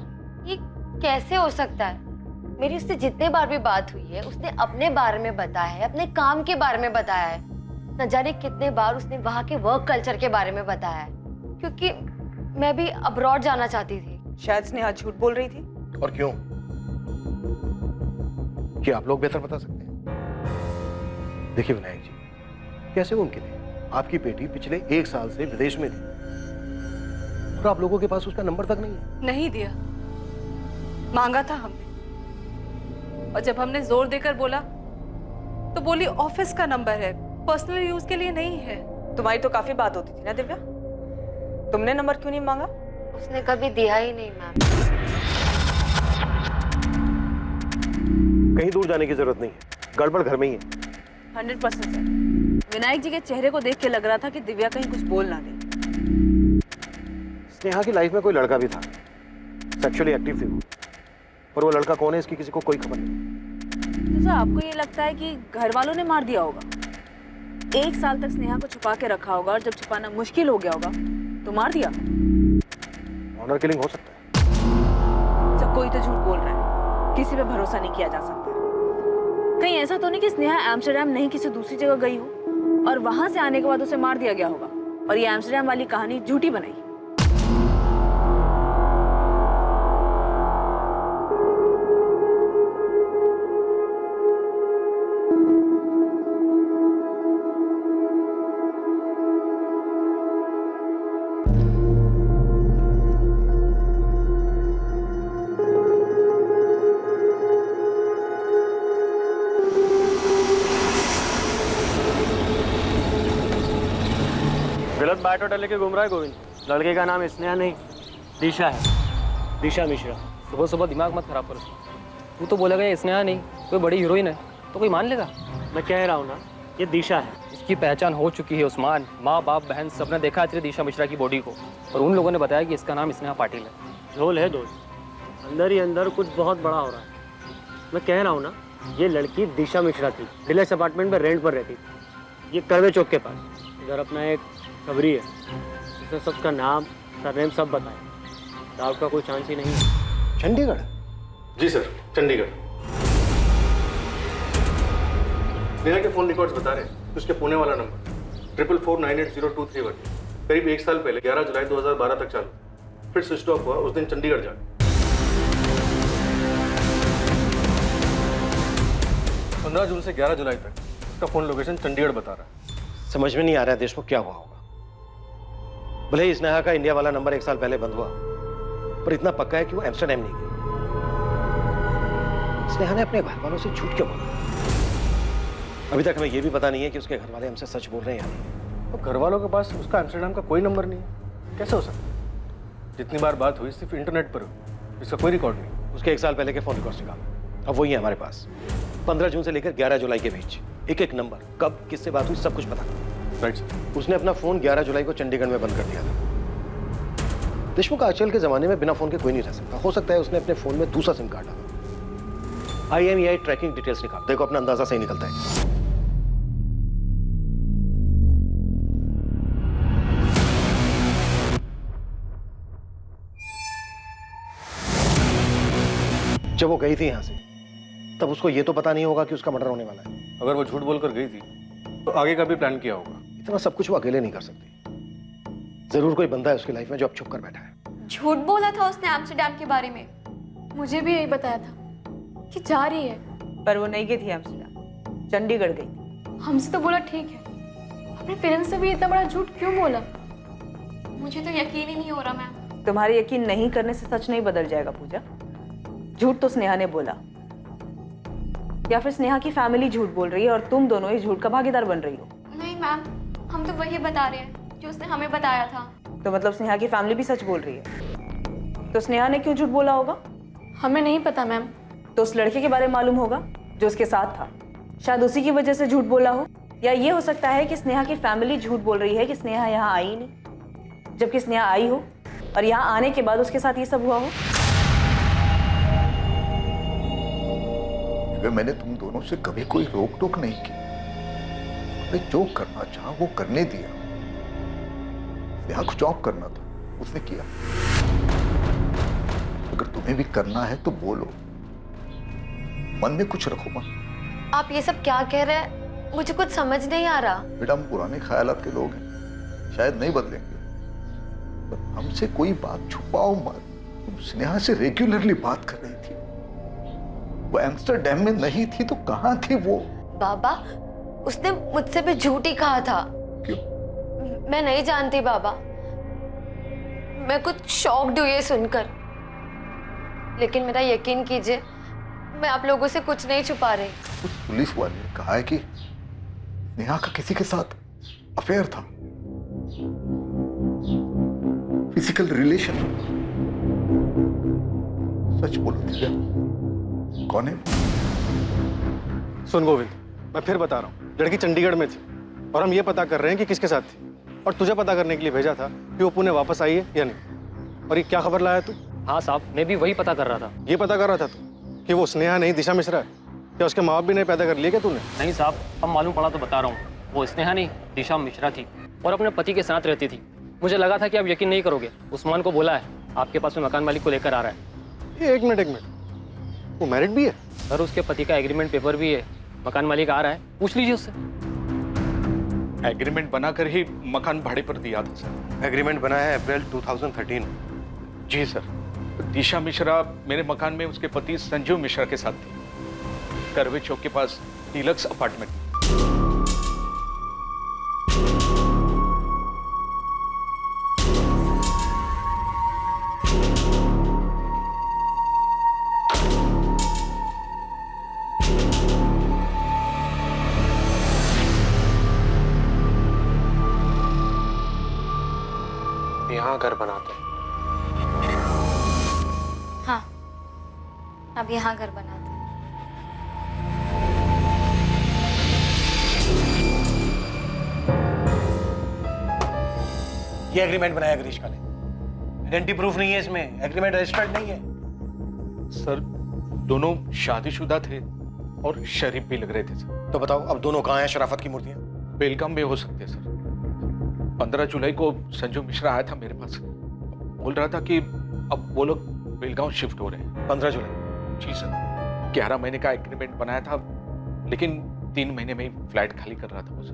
[SPEAKER 2] ये कैसे हो सकता है? मेरी उससे जितने बार भी बात हुई है, उसने अपने बारे में बताया है, अपने काम के बारे में बताया है। न जाने कितने बार उसने वहाँ के वर्क कल्चर के बारे में बताया है, क्योंकि मैं भी अब्रॉड जाना चाहती थी।
[SPEAKER 4] शायद स्नेहा झूठ बोल रही थी।
[SPEAKER 8] और क्यों? क्या आप लोग बेहतर बता सकते हैं? देखिए विनायक जी, कैसे मुमकिन है? आपकी बेटी पिछले 1 साल से विदेश में थी और आप लोगों के पास उसका नंबर तक नहीं है।
[SPEAKER 4] नहीं दिया, मांगा था हमने, और जब हमने जोर देकर बोला तो बोली ऑफिस का नंबर है, पर्सनल यूज के लिए नहीं है।
[SPEAKER 13] तुम्हारी तो काफी बात होती थी ना दिव्या, तुमने नंबर क्यों नहीं मांगा?
[SPEAKER 2] उसने कभी दिया ही नहीं मैम।
[SPEAKER 8] कहीं दूर जाने की जरूरत नहीं है, गड़बड़ घर में ही है।
[SPEAKER 13] 100% सर। विनायक जी के चेहरे को देख के लग रहा था कि दिव्या कहीं कुछ बोल ना दे।
[SPEAKER 8] स्नेहा की लाइफ में कोई लड़का भी था, सेक्सुअली एक्टिव थी वो, पर वो लड़का कौन है इसकी किसी को कोई खबर नहीं।
[SPEAKER 13] तो सर आपको ये लगता है कि घर वालों ने मार दिया होगा? 1 साल तक स्नेहा को छुपा के रखा होगा और जब छुपाना मुश्किल हो गया होगा तो मार दिया।
[SPEAKER 8] ऑनर किलिंग हो सकता है।
[SPEAKER 13] सब कोई तो झूठ बोल रहा है, किसी पे भरोसा नहीं किया जा सकता। कहीं ऐसा तो नहीं कि स्नेहा एम्स्टर्डम नहीं किसी दूसरी जगह गई हो और वहां से आने के बाद उसे मार दिया गया होगा और ये एम्स्टर्डम वाली कहानी झूठी बनाई।
[SPEAKER 6] गलत बायोडाटा लेके घूम रहा है गोविंद। लड़के का नाम स्नेहा नहीं दिशा है, दिशा मिश्रा।
[SPEAKER 14] सुबह सुबह दिमाग मत खराब करो। तू तो बोलेगा ये स्नेहा नहीं कोई बड़ी हीरोइन है तो कोई मान लेगा?
[SPEAKER 6] मैं कह रहा हूँ ना, ये दिशा है।
[SPEAKER 14] इसकी पहचान हो चुकी है उस्मान। माँ बाप बहन सबने देखा है दिशा मिश्रा की बॉडी को और उन लोगों ने बताया कि इसका नाम स्नेहा पाटिल है।
[SPEAKER 6] झोल है दोस्त, अंदर ही अंदर कुछ बहुत बड़ा हो रहा है। मैं कह रहा हूँ ना, ये लड़की दिशा मिश्रा थी, डिलक्स अपार्टमेंट में रेंट पर रहती थी, ये करवे चौक के पास। इधर अपना एक खबरी है, उसने सबका नाम सरनेम सब बताया। डाउट का कोई चांस ही नहीं है।
[SPEAKER 8] चंडीगढ़?
[SPEAKER 7] जी सर, चंडीगढ़। नेहा के फोन रिकॉर्ड्स बता रहे हैं उसके पुणे वाला नंबर 44498023 करीब 1 साल पहले 11 जुलाई 2012 तक चालू, फिर स्विच ऑफ हुआ उस दिन चंडीगढ़ जाकर। 15 जून से 11 जुलाई तक उसका फोन लोकेशन चंडीगढ़ बता रहा है।
[SPEAKER 8] समझ में नहीं आ रहा है देशमुख क्या हुआ होगा। भले ही स्नेहा का इंडिया वाला नंबर 1 साल पहले बंद हुआ, पर इतना पक्का है कि वो एम्स्टर्डम नहीं गई। स्नेहा ने अपने घर वालों से झूठ क्यों बोला? अभी तक हमें यह भी पता नहीं है कि उसके घर वाले हमसे सच बोल रहे हैं या नहीं।
[SPEAKER 7] तो घर वालों के पास उसका एम्स्टर्डम का कोई नंबर नहीं है, कैसे हो सकता है? जितनी बार बात हुई सिर्फ इंटरनेट पर हुई, इसका कोई रिकॉर्ड नहीं।
[SPEAKER 8] उसके 1 साल पहले के फोन रिकॉर्ड्स निकालो, अब वही है हमारे पास। 15 जून से लेकर 11 जुलाई के बीच एक एक नंबर, कब किससे बात हुई, सब कुछ पता।
[SPEAKER 7] Right sir.
[SPEAKER 8] उसने अपना फोन 11 जुलाई को चंडीगढ़ में बंद कर दिया था। देशमुख आजकल के जमाने में बिना फोन के कोई नहीं रह सकता। हो सकता है उसने अपने फोन में दूसरा सिम कार्ड डाला। IMEI ट्रैकिंग डिटेल्स निकाल, देखो अपना अंदाजा सही निकलता है। जब वो गई थी यहां से तब उसको ये तो पता नहीं होगा कि उसका मर्डर होने वाला है।
[SPEAKER 7] अगर वो झूठ बोलकर गई थी तो आगे का भी प्लान किया होगा।
[SPEAKER 8] इतना सब कुछ वो अकेले नहीं कर सकती। जरूर कोई बंदा है उसकी लाइफ में जो अब छुप कर बैठा है।
[SPEAKER 11] झूठ बोला था उसने एम्स्टर्डम के बारे में, मुझे भी यही बताया था कि जा रही है,
[SPEAKER 13] पर वो नहीं गई थी एम्स्टर्डम, चंडीगढ़ गई थी।
[SPEAKER 11] हमसे तो बोला ठीक है, अपने पेरेंट्स से भी इतना बड़ा झूठ क्यों बोला? मुझे तो यकीन ही नहीं हो रहा मैम।
[SPEAKER 13] तुम्हारे यकीन नहीं करने से सच नहीं बदल जाएगा पूजा। झूठ तो स्नेहा ने बोला, या फिर स्नेहा की फैमिली झूठ बोल रही है और तुम दोनों इस झूठ का भागीदार बन रही हो।
[SPEAKER 11] नहीं मैम, हम तो वही बता रहे हैं जो उसने हमें बताया था।
[SPEAKER 13] तो मतलब स्नेहा की फैमिली भी सच बोल रही है? तो स्नेहा ने क्यों झूठ बोला होगा?
[SPEAKER 11] हमें नहीं पता मैम।
[SPEAKER 13] तो उस लड़के के बारे में मालूम होगा जो उसके साथ था, शायद उसी की वजह से झूठ बोला हो। या ये हो सकता है कि स्नेहा की फैमिली झूठ बोल रही है कि स्नेहा यहाँ आई नहीं, जबकि स्नेहा आई हो और यहाँ आने के बाद उसके साथ ये सब हुआ हो।
[SPEAKER 3] मैंने तुम दोनों से कभी कोई रोक टोक नहीं की। मैं जो करना चाहा वो करने दिया। यहाँ कुछ जॉब करना था, उसने किया। अगर तुम्हें भी करना है तो बोलो, मन में कुछ रखो मत।
[SPEAKER 2] आप ये सब क्या कह रहे हैं? मुझे कुछ समझ नहीं आ रहा।
[SPEAKER 3] बेटा हम पुराने ख्यालात के लोग हैं, शायद नहीं बदलेंगे, पर हमसे कोई बात छुपाओ मत। तुम स्नेहा से रेगुलरली बात कर रही थी, वो एम्स्टर्डम में नहीं थी तो कहाँ थी वो?
[SPEAKER 2] बाबा, उसने मुझसे भी झूठ ही कहा था।
[SPEAKER 3] क्यों?
[SPEAKER 2] मैं नहीं जानती बाबा, मैं कुछ शॉक्ड हुई ये सुनकर। लेकिन मेरा यकीन कीजिए, मैं आप लोगों से कुछ नहीं छुपा रही।
[SPEAKER 3] उस पुलिस वाले ने कहा है कि नेहा का किसी के साथ अफेयर था, फिजिकल रिलेशन। सच बोलो दिव्या, कौन है?
[SPEAKER 7] सुन गोविंद, मैं फिर बता रहा हूँ, लड़की चंडीगढ़ में थी और हम ये पता कर रहे हैं कि किसके साथ थी, और तुझे पता करने के लिए भेजा था कि वो पुणे वापस आई है या नहीं। और ये क्या खबर लाया तू?
[SPEAKER 14] हाँ साहब, मैं भी वही पता कर रहा था।
[SPEAKER 7] ये पता कर रहा था तू कि वो स्नेहा नहीं दिशा मिश्रा है? क्या उसके माँ बाप भी नहीं पैदा कर लिए क्या तूने?
[SPEAKER 14] नहीं साहब, अब मालूम पड़ा तो बता रहा हूँ। वो स्नेहा नहीं, दिशा मिश्रा थी और अपने पति के साथ रहती थी। मुझे लगा था कि आप यकीन नहीं करोगे। उस्मान को बोला है आपके पास में मकान मालिक को लेकर आ रहा है।
[SPEAKER 7] ये एक मिनट, वो मैरिड भी है?
[SPEAKER 14] सर उसके पति का एग्रीमेंट पेपर भी है। मकान मालिक आ रहा है, पूछ लीजिए उससे।
[SPEAKER 15] एग्रीमेंट बनाकर ही मकान भाड़े पर दिया था सर।
[SPEAKER 8] एग्रीमेंट बना है अप्रैल 2013।
[SPEAKER 15] जी सर। दिशा मिश्रा मेरे मकान में उसके पति संजीव मिश्रा के साथ थी, करवे चौक के पास डीलक्स अपार्टमेंट।
[SPEAKER 8] यहाँ घर बनाते हैं।
[SPEAKER 1] हाँ, अब यहाँ घर बनाते हैं।
[SPEAKER 8] ये एग्रीमेंट बनाया ग्रीष्मा ने। आइडेंटिटी प्रूफ नहीं है इसमें, एग्रीमेंट रजिस्टर्ड नहीं है।
[SPEAKER 15] सर दोनों शादीशुदा थे और शरीफ भी लग रहे थे सर।
[SPEAKER 8] तो बताओ अब दोनों कहाँ हैं शराफत की मूर्तियां?
[SPEAKER 15] बेलगाम में हो सकते हैं सर। 15 जुलाई को संजू मिश्रा आया था मेरे पास, बोल रहा था कि अब वो लोग बेलगांव शिफ्ट हो रहे हैं।
[SPEAKER 8] 15 जुलाई?
[SPEAKER 15] जी सर। 11 महीने का एग्रीमेंट बनाया था, लेकिन 3 महीने में ही फ्लैट खाली कर रहा था वो सर।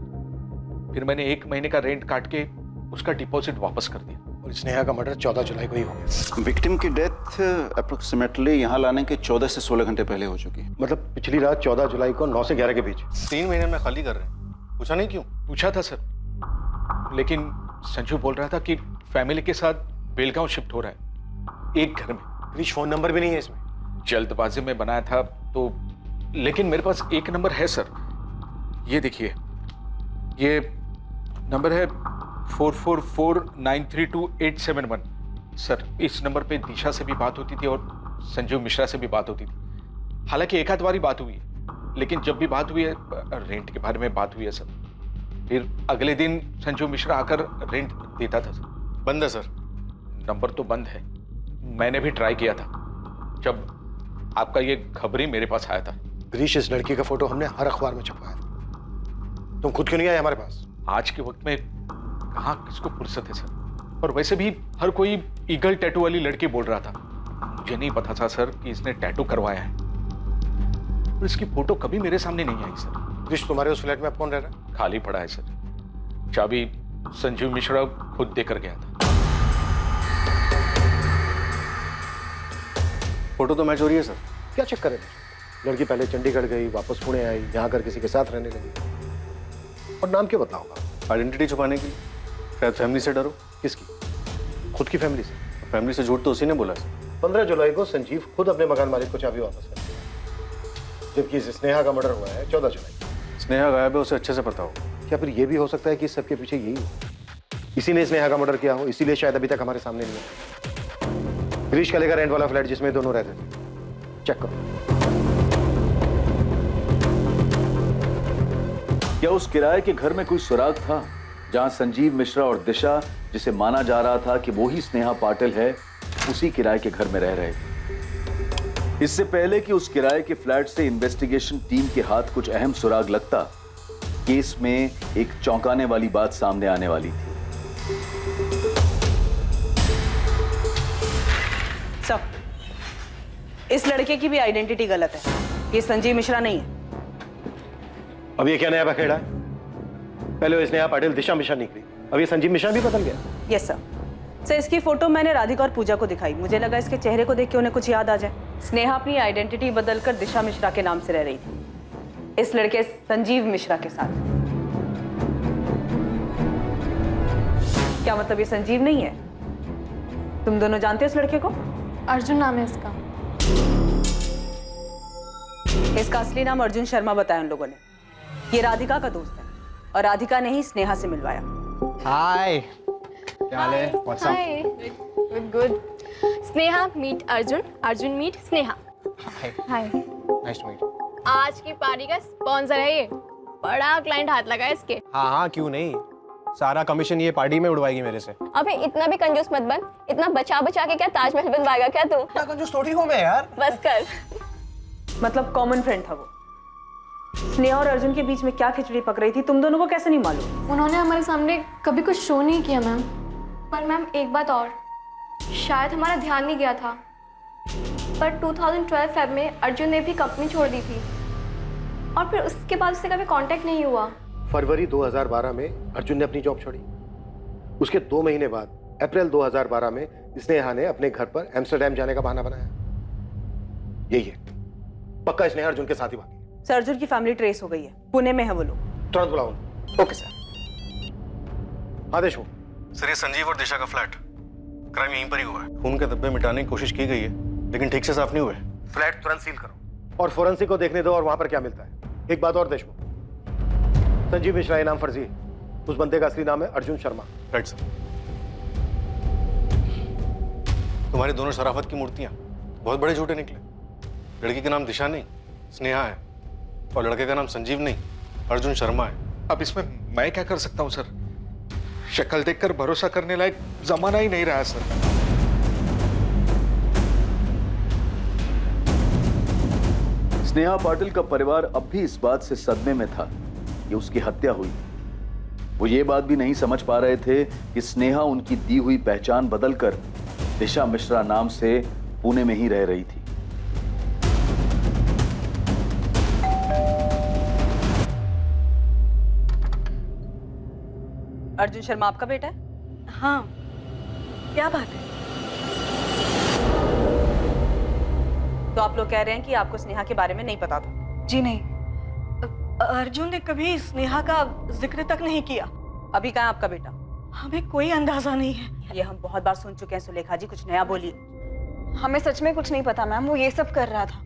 [SPEAKER 15] फिर मैंने 1 महीने का रेंट काट के उसका डिपॉजिट वापस कर दिया।
[SPEAKER 8] और स्नेहा का मर्डर 14 जुलाई को ही हो गया।
[SPEAKER 5] विक्टिम की डेथ अप्रोक्सीमेटली यहाँ लाने के 14 से 16 घंटे पहले हो चुकी है।
[SPEAKER 8] मतलब पिछली रात 14 जुलाई को 9 से 11 के बीच।
[SPEAKER 7] 3 महीने में खाली कर रहे हैं, पूछा नहीं क्यों?
[SPEAKER 15] पूछा था सर, लेकिन संजू बोल रहा था कि फैमिली के साथ बेलगांव शिफ्ट हो रहा है, एक घर में।
[SPEAKER 8] क्रिश फोन नंबर भी नहीं है इसमें?
[SPEAKER 15] जल्दबाजी में बनाया था तो, लेकिन मेरे पास एक नंबर है सर। ये देखिए, ये नंबर है 444932 सर। इस नंबर पे दिशा से भी बात होती थी और संजीव मिश्रा से भी बात होती थी। हालांकि एक आध बारी बात हुई है, लेकिन जब भी बात हुई है रेंट के बारे में बात हुई है सर। फिर अगले दिन संजीव मिश्रा आकर रेंट देता था सर।
[SPEAKER 7] बंद है सर?
[SPEAKER 15] नंबर तो बंद है, मैंने भी ट्राई किया था जब आपका ये खबर ही मेरे पास आया था।
[SPEAKER 8] ग्रीश, इस लड़की का फोटो हमने हर अखबार में छपवाया था, तुम खुद क्यों नहीं आए हमारे पास?
[SPEAKER 15] आज के वक्त में कहाँ किसको फुर्सत है सर। और वैसे भी हर कोई ईगल टैटू वाली लड़की बोल रहा था। मुझे नहीं पता था सर कि इसने टैटू करवाया है, और इसकी फोटो कभी मेरे सामने नहीं आई सर।
[SPEAKER 8] ग्रीश, तुम्हारे उस फ्लैट में अब कौन रह रहा है?
[SPEAKER 15] खाली पड़ा है सर। चाबी संजीव मिश्रा खुद देकर गया था।
[SPEAKER 7] फोटो तो मैच हो रही है सर।
[SPEAKER 8] क्या चक्कर है? लड़की पहले चंडीगढ़ गई, वापस पुणे आई, यहाँ आकर किसी के साथ रहने लगी। और नाम क्यों बदला होगा?
[SPEAKER 7] आइडेंटिटी छुपाने की, शायद फैमिली से डरो।
[SPEAKER 8] किसकी? खुद की फैमिली से?
[SPEAKER 7] फैमिली से झूठ तो उसी ने बोला सर।
[SPEAKER 8] 15 जुलाई को संजीव खुद अपने मकान मालिक को चाबी वापस कर दिया, जबकि इस स्नेहा का मर्डर हुआ है 14 जुलाई।
[SPEAKER 7] स्नेहा गायब है, उसे अच्छे से पता हो।
[SPEAKER 8] क्या फिर ये भी हो सकता है कि इस सबके पीछे यही हो, इसी ने स्नेहा का मर्डर किया हो, इसीलिए शायद अभी तक हमारे सामने नहीं है। ग्रीश का लेकर रेंट वाला फ्लैट जिसमें दोनों रहते थे, चेक करो।
[SPEAKER 5] क्या उस किराए के घर में कोई सुराग था जहां संजीव मिश्रा और दिशा, जिसे माना जा रहा था कि वो ही स्नेहा पाटिल है, उसी किराए के घर में रह रहे थे? इससे पहले कि उस किराए के फ्लैट से इन्वेस्टिगेशन टीम के हाथ कुछ अहम सुराग लगता, केस में एक चौंकाने वाली बात सामने आने वाली थी।
[SPEAKER 13] सर, इस लड़के की भी आइडेंटिटी गलत है। ये संजीव मिश्रा नहीं है।
[SPEAKER 8] अब ये क्या नया बखेड़ा है? पहले वो स्नेहा पाटिल दिशा मिश्रा निकली, अब ये संजीव मिश्रा भी बदल गया।
[SPEAKER 13] Yes sir. सर, इसकी फोटो मैंने राधिका और पूजा को दिखाई। मुझे लगा इसके चेहरे को देख के उन्हें कुछ याद आ जाए। स्नेहा अपनी आइडेंटिटी बदलकर दिशा मिश्रा के नाम से रह रही थी, इस लड़के संजीव मिश्रा के साथ। क्या मतलब ये संजीव नहीं है? तुम दोनों जानते हो इस लड़के को?
[SPEAKER 11] अर्जुन नाम है इसका।
[SPEAKER 13] इसका असली नाम अर्जुन शर्मा बताया उन लोगों ने। ये राधिका का दोस्त है और राधिका ने ही स्नेहा से मिलवाया।
[SPEAKER 16] हाय, क्या हाल है? What's up?
[SPEAKER 11] Good good. Sneha meet Arjun, Arjun meet Sneha. Hi.
[SPEAKER 16] Nice to meet you.
[SPEAKER 11] आज की पार्टी का स्पॉन्सर है ये, बड़ा क्लाइंट हाथ लगा है इसके।
[SPEAKER 16] हाँ हाँ, क्यों नहीं, सारा कमीशन ये पार्टी में उड़वाएगी मेरे से।
[SPEAKER 11] अबे इतना भी कंजूस मत बन, इतना बचा बचा के क्या ताजमहल बनवाएगा क्या तू?
[SPEAKER 16] क्या कंजूस थोड़ी हूँ मैं यार।
[SPEAKER 11] बस कर।
[SPEAKER 13] मतलब कॉमन फ्रेंड था वो। स्नेहा और अर्जुन के बीच में क्या खिचड़ी पक रही थी तुम दोनों को कैसे नहीं मालूम?
[SPEAKER 11] उन्होंने हमारे सामने कभी कुछ शो नहीं किया मैम। पर मैम एक बात और, शायद हमारा ध्यान नहीं गया था, पर 2012 फेब में अर्जुन ने भी कंपनी छोड़ दी थी और फिर उसके बाद उससे कभी कांटेक्ट नहीं हुआ।
[SPEAKER 8] फरवरी 2012 में अर्जुन ने अपनी जॉब छोड़ी। उसके 2 महीने बाद अप्रैल 2012 में स्नेहा ने अपने घर पर एम्स्टर्डम जाने का बहाना बनाया। यही है, पक्का स्नेहा अर्जुन के साथ ही भागी।
[SPEAKER 13] सर अर्जुन की फैमिली ट्रेस हो गई है, पुणे में है वो लोग।
[SPEAKER 8] तुरंत बुलाओ। Okay sir. आदेश हो
[SPEAKER 7] सर, ये संजीव और दिशा का फ्लैट, क्राइम यहीं पर ही हुआ है। खून के धब्बे मिटाने की कोशिश की गई है लेकिन ठीक से साफ नहीं हुए।
[SPEAKER 8] फ्लैट तुरंत सील करो और फोरेंसिक को देखने दो और वहां पर क्या मिलता है। एक बात और देशमुख, संजीव मिश्रा नाम फर्जी है, उस बंदे का असली नाम है अर्जुन शर्मा।
[SPEAKER 7] Right sir. तुम्हारी दोनों शराफत की मूर्तियां बहुत बड़े झूठे निकले। लड़की का नाम दिशा नहीं स्नेहा है और लड़के का नाम संजीव नहीं अर्जुन शर्मा है।
[SPEAKER 15] अब इसमें मैं क्या कर सकता हूँ सर? शक्ल देखकर भरोसा करने लायक जमाना ही नहीं रहा सर।
[SPEAKER 5] स्नेहा पाटिल का परिवार अब भी इस बात से सदमे में था कि उसकी हत्या हुई। वो ये बात भी नहीं समझ पा रहे थे कि स्नेहा उनकी दी हुई पहचान बदलकर दिशा मिश्रा नाम से पुणे में ही रह रही थी।
[SPEAKER 13] अर्जुन शर्मा आपका बेटा है?
[SPEAKER 4] हाँ, क्या बात है?
[SPEAKER 13] तो आप लोग कह रहे हैं कि आपको स्नेहा के बारे में नहीं पता था?
[SPEAKER 4] जी नहीं, अर्जुन ने कभी स्नेहा का जिक्र तक नहीं किया।
[SPEAKER 13] अभी कहाँ आपका बेटा?
[SPEAKER 4] हमें कोई अंदाजा नहीं है।
[SPEAKER 13] ये हम बहुत बार सुन चुके हैं। सुलेखा जी कुछ नया बोलिए।
[SPEAKER 17] हमें सच में कुछ नहीं पता मैम, वो ये सब कर रहा था।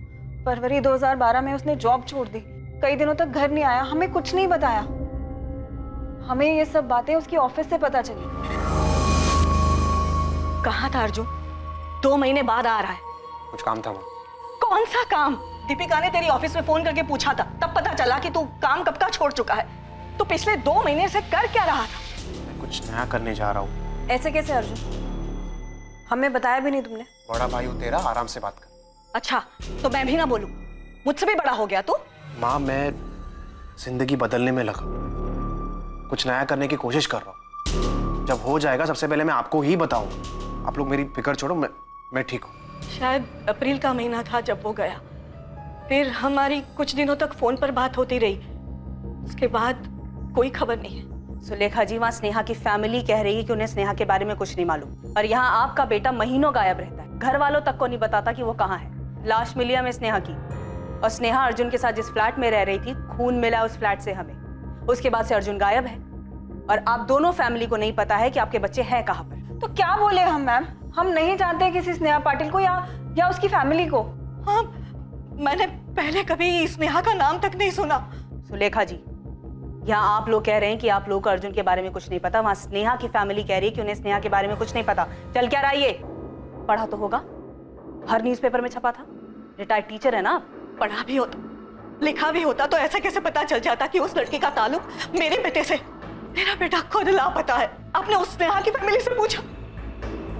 [SPEAKER 17] फरवरी 2012 में उसने जॉब छोड़ दी, कई दिनों तक घर नहीं आया, हमें कुछ नहीं बताया। हमें ये सब बातें उसकी ऑफिस से पता चली।
[SPEAKER 4] कहाँ था अर्जुन? 2 महीने बाद आ रहा है।
[SPEAKER 16] कुछ काम था वहाँ।
[SPEAKER 4] कौन सा काम? दीपिका ने तेरी ऑफिस में फोन करके पूछा था, तब पता चला कि तू काम कब का छोड़ चुका है। तो पिछले 2 महीने से कर क्या रहा था?
[SPEAKER 16] मैं कुछ नया करने जा रहा हूँ।
[SPEAKER 17] ऐसे कैसे अर्जुन? हमें बताया भी नहीं तुमने।
[SPEAKER 16] बड़ा भाई हो तेरा, आराम से बात कर।
[SPEAKER 4] अच्छा, तो मैं भी ना बोलूं? मुझसे भी बड़ा हो गया तू?
[SPEAKER 16] माँ, मैं जिंदगी बदलने में लगा, कुछ नया करने की कोशिश कर रहा हूँ। जब हो जाएगा सबसे पहले मैं आपको ही बताऊंगा। आप लोग मेरी फिक्र छोड़ो, मैं ठीक हूँ।
[SPEAKER 4] शायद अप्रैल का महीना था जब वो गया। फिर हमारी कुछ दिनों तक फोन पर बात होती रही, उसके बाद कोई खबर नहीं है।
[SPEAKER 13] सुलेखा जी, वहाँ स्नेहा की फैमिली कह रही है कि उन्हें स्नेहा के बारे में कुछ नहीं मालूम, और यहाँ आपका बेटा महीनों गायब रहता है। घर वालों तक को नहीं बताता कि वो कहाँ है। लाश मिली हमें स्नेहा की, और स्नेहा अर्जुन के साथ जिस फ्लैट में रह रही थी, खून मिला उस फ्लैट से हमें। उसके बाद से अर्जुन गायब है, और आप दोनों फैमिली को नहीं पता है कि आपके बच्चे हैं कहाँ पर।
[SPEAKER 17] तो क्या बोले हम मैम? हम नहीं जानते किसी स्नेहा पाटिल को या उसकी फैमिली को।
[SPEAKER 4] हाँ, मैंने पहले कभी स्नेहा का नाम तक नहीं सुना।
[SPEAKER 13] सुलेखा जी, यहाँ आप लोग कह रहे हैं कि आप लोगों को अर्जुन के बारे में कुछ नहीं पता, वहाँ स्नेहा की फैमिली कह रही है कि उन्हें स्नेहा के बारे में कुछ नहीं पता। चल क्या रहा ये? पढ़ा तो होगा, हर न्यूज़पेपर में छपा था। रिटायर्ड टीचर है ना आप?
[SPEAKER 4] पढ़ा भी होता, लिखा भी होता तो ऐसा कैसे पता चल जाता कि उस लड़की का ताल्लुक मेरे बेटे से? मेरा बेटा खुद लापता है। आपने उस स्नेहा की फैमिली से पूछा?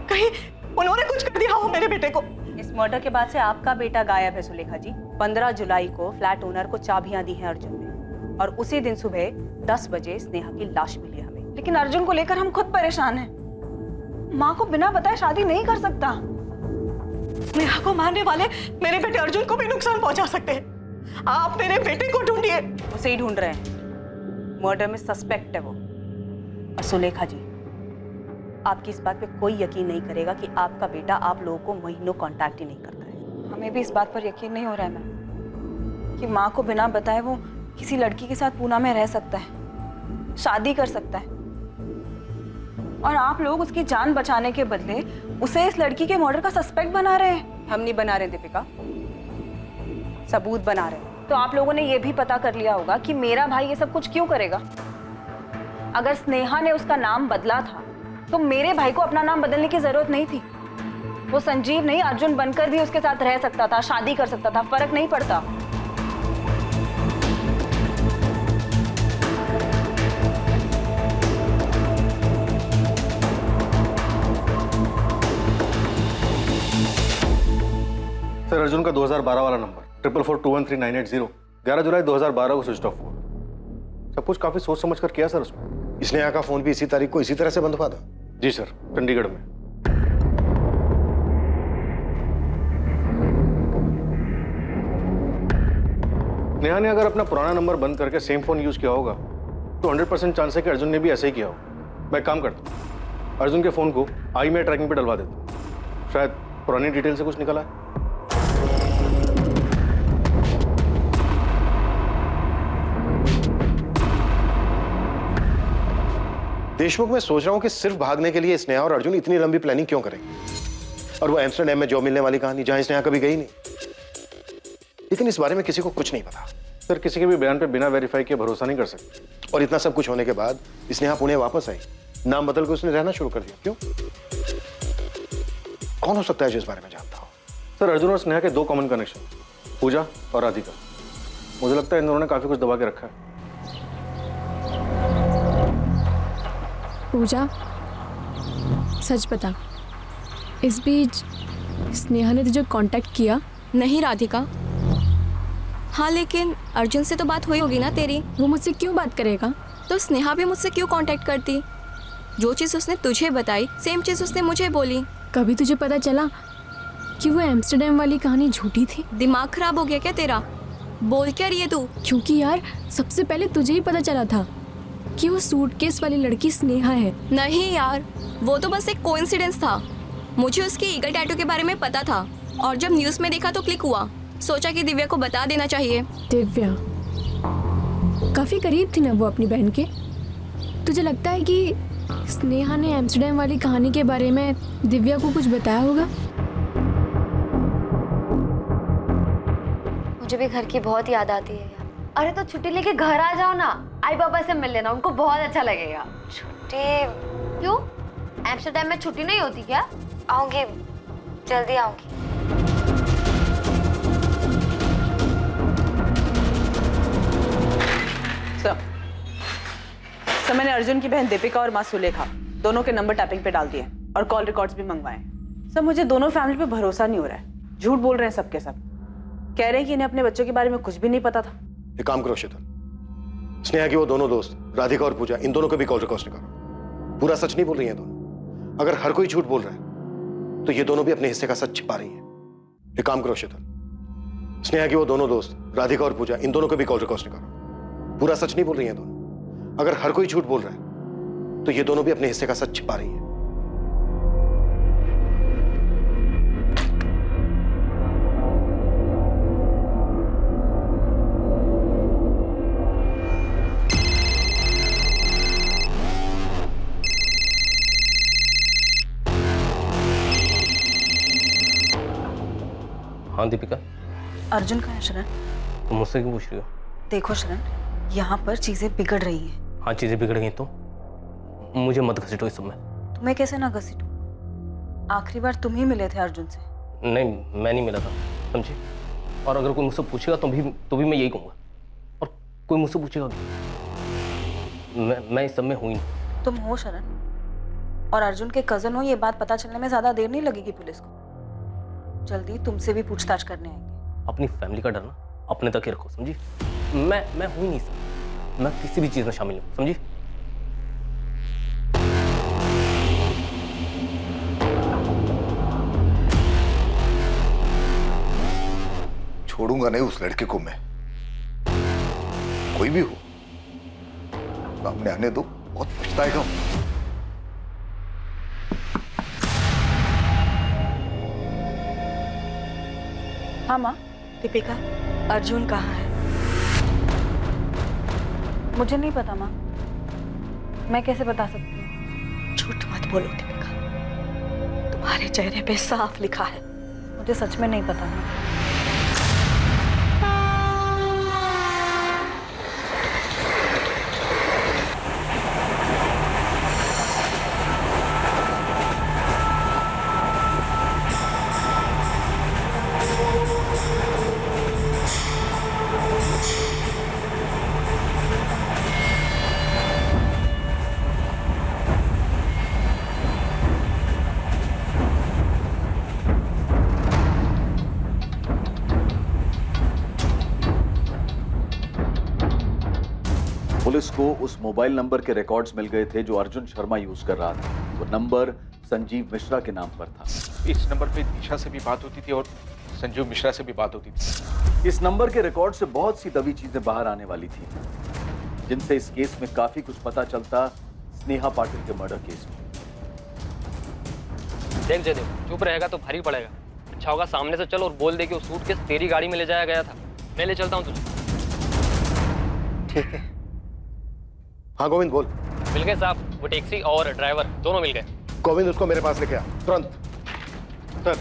[SPEAKER 4] कहीं उन्होंने कुछ कर दिया हो मेरे बेटे को?
[SPEAKER 13] इस मर्डर के बाद से आपका बेटा गायब है सुलेखा जी। 15 जुलाई को फ्लैट ओनर को चाबियां दी हैं अर्जुन ने, और उसी दिन सुबह 10 बजे स्नेहा की लाश मिली है हमें।
[SPEAKER 17] लेकिन अर्जुन को लेकर हम खुद परेशान हैं। माँ को बिना बताए शादी नहीं कर सकता।
[SPEAKER 4] स्नेहा को मारने वाले मेरे बेटे अर्जुन को भी नुकसान पहुंचा सकते हैं। आप मेरे बेटे को ढूंढिए।
[SPEAKER 13] उसे ही ढूंढ रहे हैं, मर्डर में सस्पेक्ट है वो। और सुलेखा जी, आपकी इस बात पे कोई यकीन नहीं करेगा कि आपका बेटा आप लोगों को महीनों कांटेक्ट ही नहीं करता है।
[SPEAKER 17] हमें भी इस बात पर यकीन नहीं हो रहा है मैम कि माँ को बिना बताए वो किसी लड़की के साथ पूना में रह सकता है, शादी कर सकता है, और आप लोग उसकी जान बचाने के बदले उसे इस लड़की के मर्डर का सस्पेक्ट बना रहे हैं।
[SPEAKER 13] हम नहीं बना रहे दीपिका, सबूत बना रहे हैं।
[SPEAKER 17] तो आप लोगों ने ये भी पता कर लिया होगा कि मेरा भाई ये सब कुछ क्यों करेगा। अगर स्नेहा ने उसका नाम बदला था तो मेरे भाई को अपना नाम बदलने की जरूरत नहीं थी। वो संजीव नहीं अर्जुन बनकर भी उसके साथ रह सकता था, शादी कर सकता था, फर्क नहीं पड़ता।
[SPEAKER 7] सर अर्जुन का 2012 वाला नंबर 44421398 11 जुलाई 2012 को स्विच ऑफ हुआ। सब कुछ काफी सोच समझ कर किया सर उसमें।
[SPEAKER 8] स्नेहा का फोन भी इसी तारीख को इसी तरह से बंद हुआ था?
[SPEAKER 7] जी सर, चंडीगढ़ में। नेहा ने अगर अपना पुराना नंबर बंद करके सेम फोन यूज किया होगा तो 100% चांस है कि अर्जुन ने भी ऐसा ही किया होगा। मैं एक काम करता हूँ, अर्जुन के फोन को आई में ट्रैकिंग पे डलवा देता हूँ, शायद पुरानी डिटेल से कुछ निकला है।
[SPEAKER 8] देशमुख, मैं सोच रहा हूं कि सिर्फ भागने के लिए स्नेहा और अर्जुन इतनी लंबी प्लानिंग क्यों करेंगे? और वो एम्स्टरडैम में जॉब मिलने वाली कहानी जहां स्नेहा कभी गई नहीं। लेकिन इस बारे में किसी को कुछ नहीं पता।
[SPEAKER 7] सर किसी के भी बयान पे बिना वेरीफाई किए भरोसा नहीं कर सकते।
[SPEAKER 8] और इतना सब कुछ होने के बाद स्नेहा पुणे वापस आई, नाम बदल के उसने रहना शुरू कर दिया। क्यों? कौन हो सकता है जो इस बारे में जानता हो?
[SPEAKER 7] सर अर्जुन और स्नेहा के दो कॉमन कनेक्शन, पूजा और राधिका। मुझे लगता है इन दोनों ने काफी कुछ दबा के रखा है।
[SPEAKER 18] पूजा, सच बता, इस बीच स्नेहा ने तुझे कांटेक्ट किया?
[SPEAKER 19] नहीं राधिका। हाँ लेकिन अर्जुन से तो बात हुई होगी ना तेरी।
[SPEAKER 18] वो मुझसे क्यों बात करेगा?
[SPEAKER 19] तो स्नेहा भी मुझसे क्यों कांटेक्ट करती? जो चीज़ उसने तुझे बताई सेम चीज़ उसने मुझे बोली।
[SPEAKER 18] कभी तुझे पता चला कि वो एम्स्टरडैम वाली कहानी झूठी थी?
[SPEAKER 19] दिमाग खराब हो गया क्या तेरा? बोल क्या रही है तू?
[SPEAKER 18] क्योंकि यार सबसे पहले तुझे ही पता चला था कि वो सूटकेस वाली लड़की स्नेहा है।
[SPEAKER 19] नहीं यार, वो तो बस एक कोइंसिडेंस था। मुझे उसके ईगल टैटू के बारे में पता था और जब न्यूज़ में देखा तो क्लिक हुआ। सोचा कि दिव्या को बता देना चाहिए।
[SPEAKER 18] दिव्या काफी करीब थी ना वो अपनी बहन के। तुझे लगता है कि स्नेहा ने एम्स्टरडैम वाली कहानी के बारे में दिव्या को कुछ बताया होगा?
[SPEAKER 2] मुझे भी घर की बहुत याद आती है यार। अरे तो छुट्टी लेके घर आ जाओ ना, आई पापा से मिल लेना, उनको बहुत अच्छा लगेगा। छुट्टी क्यों? एम्स्टरडैम में छुट्टी नहीं होती क्या? आऊंगी, जल्दी आऊंगी।
[SPEAKER 13] सर मैंने अर्जुन की बहन दीपिका और माँ सुलेखा दोनों के नंबर टैपिंग पे डाल दिए और कॉल रिकॉर्ड्स भी मंगवाए। सर मुझे दोनों फैमिली पे भरोसा नहीं हो रहा है। झूठ बोल रहे हैं सबके सब। कह रहे हैं कि इन्हें अपने बच्चों के बारे में कुछ भी नहीं पता था।
[SPEAKER 8] एक काम करो शीतल, स्नेहा की वो दोनों दोस्त राधिका और पूजा, इन दोनों को भी कॉल रिकॉर्ड निकालो। पूरा सच नहीं बोल रही हैं दोनों। अगर हर कोई झूठ बोल रहा है तो ये दोनों भी अपने हिस्से का सच छिपा रही हैं। एक काम करो शीतल, स्नेहा की वो दोनों दोस्त राधिका और पूजा, इन दोनों को भी कॉल रिकॉर्ड निकालो। पूरा सच नहीं बोल रही हैं दोनों। अगर हर कोई झूठ बोल रहा है तो ये दोनों भी अपने हिस्से का सच छिपा रही हैं।
[SPEAKER 14] हाँ दीपिका।
[SPEAKER 17] अर्जुन कहाँ है शरण?
[SPEAKER 14] तुम मुझसे क्यों पूछ रही हो?
[SPEAKER 17] देखो शरण, यहाँ पर चीजें बिगड़ रही हैं।
[SPEAKER 14] हाँ चीजें बिगड़ गई तो मुझे मत घसीटो इस समय।
[SPEAKER 17] तुम्हें कैसे ना घसीटूं? आखिरी बार तुम ही मिले थे अर्जुन से।
[SPEAKER 14] नहीं मैं नहीं मिला था, समझी? और अगर कोई मुझसे पूछेगा तो भी मैं यही कहूँगा। और कोई मुझसे पूछेगा मैं इस सब में हूँ ही नहीं।
[SPEAKER 17] तुम हो शरण, और अर्जुन के कजन हो। ये बात पता चलने में ज्यादा देर नहीं लगेगी पुलिस को। जल्दी तुमसे भी पूछताछ करने आएंगे।
[SPEAKER 14] अपनी फैमिली का डर ना अपने तक ही रखो, समझी? मैं हूँ ही नहीं सब। मैं किसी भी चीज में शामिल हूँ, समझी?
[SPEAKER 3] छोड़ूंगा नहीं उस लड़के को मैं। कोई भी हो सामने आने दो, बहुत पछताएगा।
[SPEAKER 17] हाँ माँ। दीपिका, अर्जुन कहाँ है? मुझे नहीं पता माँ। मैं कैसे बता सकती हूँ?
[SPEAKER 9] झूठ मत बोलो दीपिका, तुम्हारे चेहरे पे साफ लिखा है।
[SPEAKER 17] मुझे सच में नहीं पता माँ।
[SPEAKER 5] पुलिस को उस मोबाइल नंबर के रिकॉर्ड्स मिल गए थे जो अर्जुन शर्मा यूज कर रहा था। वो नंबर संजीव मिश्रा के नाम पर था।
[SPEAKER 15] इस नंबर पे दिशा से भी बात होती थी और संजीव मिश्रा से भी बात होती थी।
[SPEAKER 5] इस नंबर के रिकॉर्ड से बहुत सी दबी चीजें बाहर आने वाली थी, जिनसे इस केस में काफी कुछ पता चलता स्नेहा पाटिल के मर्डर केस में।
[SPEAKER 14] देख जयदेव, चुप रहेगा तो भारी पड़ेगा। अच्छा होगा सामने से चल और बोल दे कि वो सूटकेस तेरी गाड़ी में ले जाया गया था। मैं ले चलता हूँ तुझे।
[SPEAKER 8] ठीक है। हाँ गोविंद बोल।
[SPEAKER 14] मिल गए साहब, वो टैक्सी और ड्राइवर दोनों मिल गए।
[SPEAKER 8] गोविंद उसको मेरे पास लेके आ तुरंत।
[SPEAKER 7] Sir,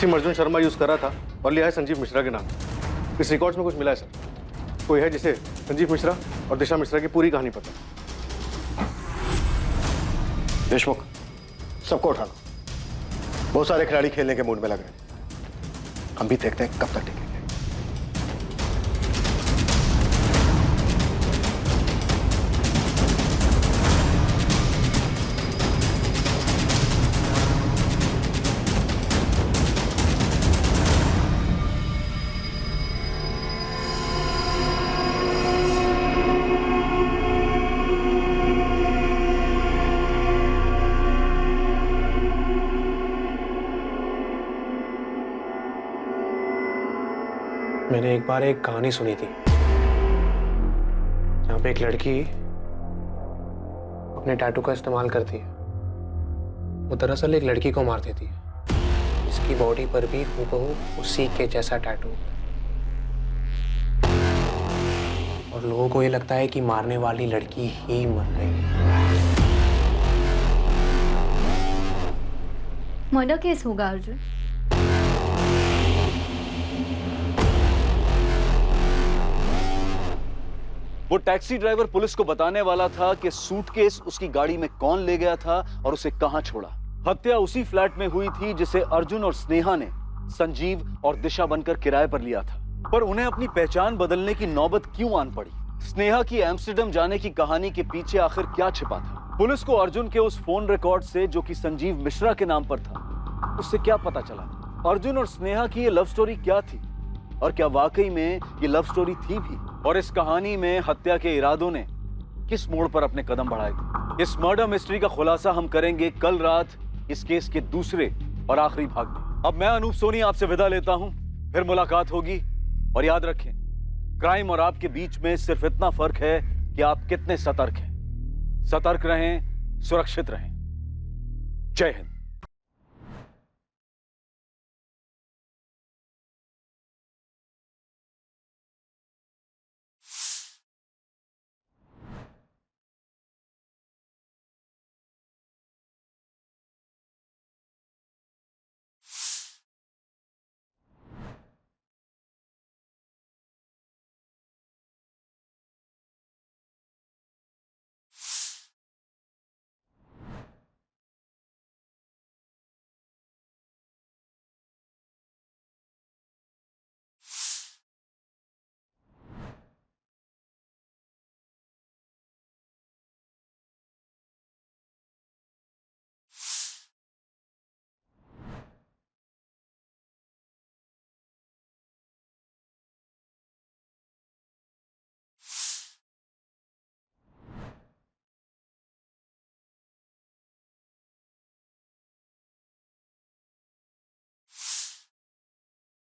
[SPEAKER 7] SIM Arjun Sharma use कर रहा था और लिया है संजीव मिश्रा के नाम। इस रिकॉर्ड्स में कुछ मिला है सर। कोई है जिसे संजीव मिश्रा और दिशा मिश्रा की पूरी कहानी पता है।
[SPEAKER 8] देशमुख, सबको उठा लो। बहुत सारे खिलाड़ी खेलने के मूड में लग रहे हैं। हम भी देखते हैं कब तक टिकेंगे।
[SPEAKER 16] मैंने एक बार एक कहानी सुनी थी जहाँ पे एक लड़की अपने टैटू का इस्तेमाल करती है। वो दरअसल एक लड़की को मार देती है। इसकी बॉडी पर भी हूबहू उसी के जैसा टैटू। और लोगों को ये लगता है कि मारने वाली लड़की ही मर गई।
[SPEAKER 1] मर्डर केस होगा अर्जुन।
[SPEAKER 5] वो टैक्सी ड्राइवर पुलिस को बताने वाला था कि सूटकेस उसकी गाड़ी में कौन ले गया था और उसे कहां छोड़ा। हत्या उसी फ्लैट में हुई थी जिसे अर्जुन और स्नेहा ने संजीव और दिशा बनकर किराए पर लिया था। पर उन्हें अपनी पहचान बदलने की नौबत क्यों आन पड़ी? स्नेहा की एम्स्टर्डम जाने की कहानी के पीछे आखिर क्या छिपा था? पुलिस को अर्जुन के उस फोन रिकॉर्ड से, जो कि संजीव मिश्रा के नाम पर था, उससे क्या पता चला? अर्जुन और स्नेहा की ये लव स्टोरी क्या थी और क्या वाकई में ये लव स्टोरी थी भी? और इस कहानी में हत्या के इरादों ने किस मोड़ पर अपने कदम बढ़ाए थे? इस मर्डर मिस्ट्री का खुलासा हम करेंगे कल रात इस केस के दूसरे और आखिरी भाग में। अब मैं अनूप सोनी आपसे विदा लेता हूं, फिर मुलाकात होगी। और याद रखें, क्राइम और आपके बीच में सिर्फ इतना फर्क है कि आप कितने सतर्क हैं। सतर्क रहें, सुरक्षित रहें। जय हिंद।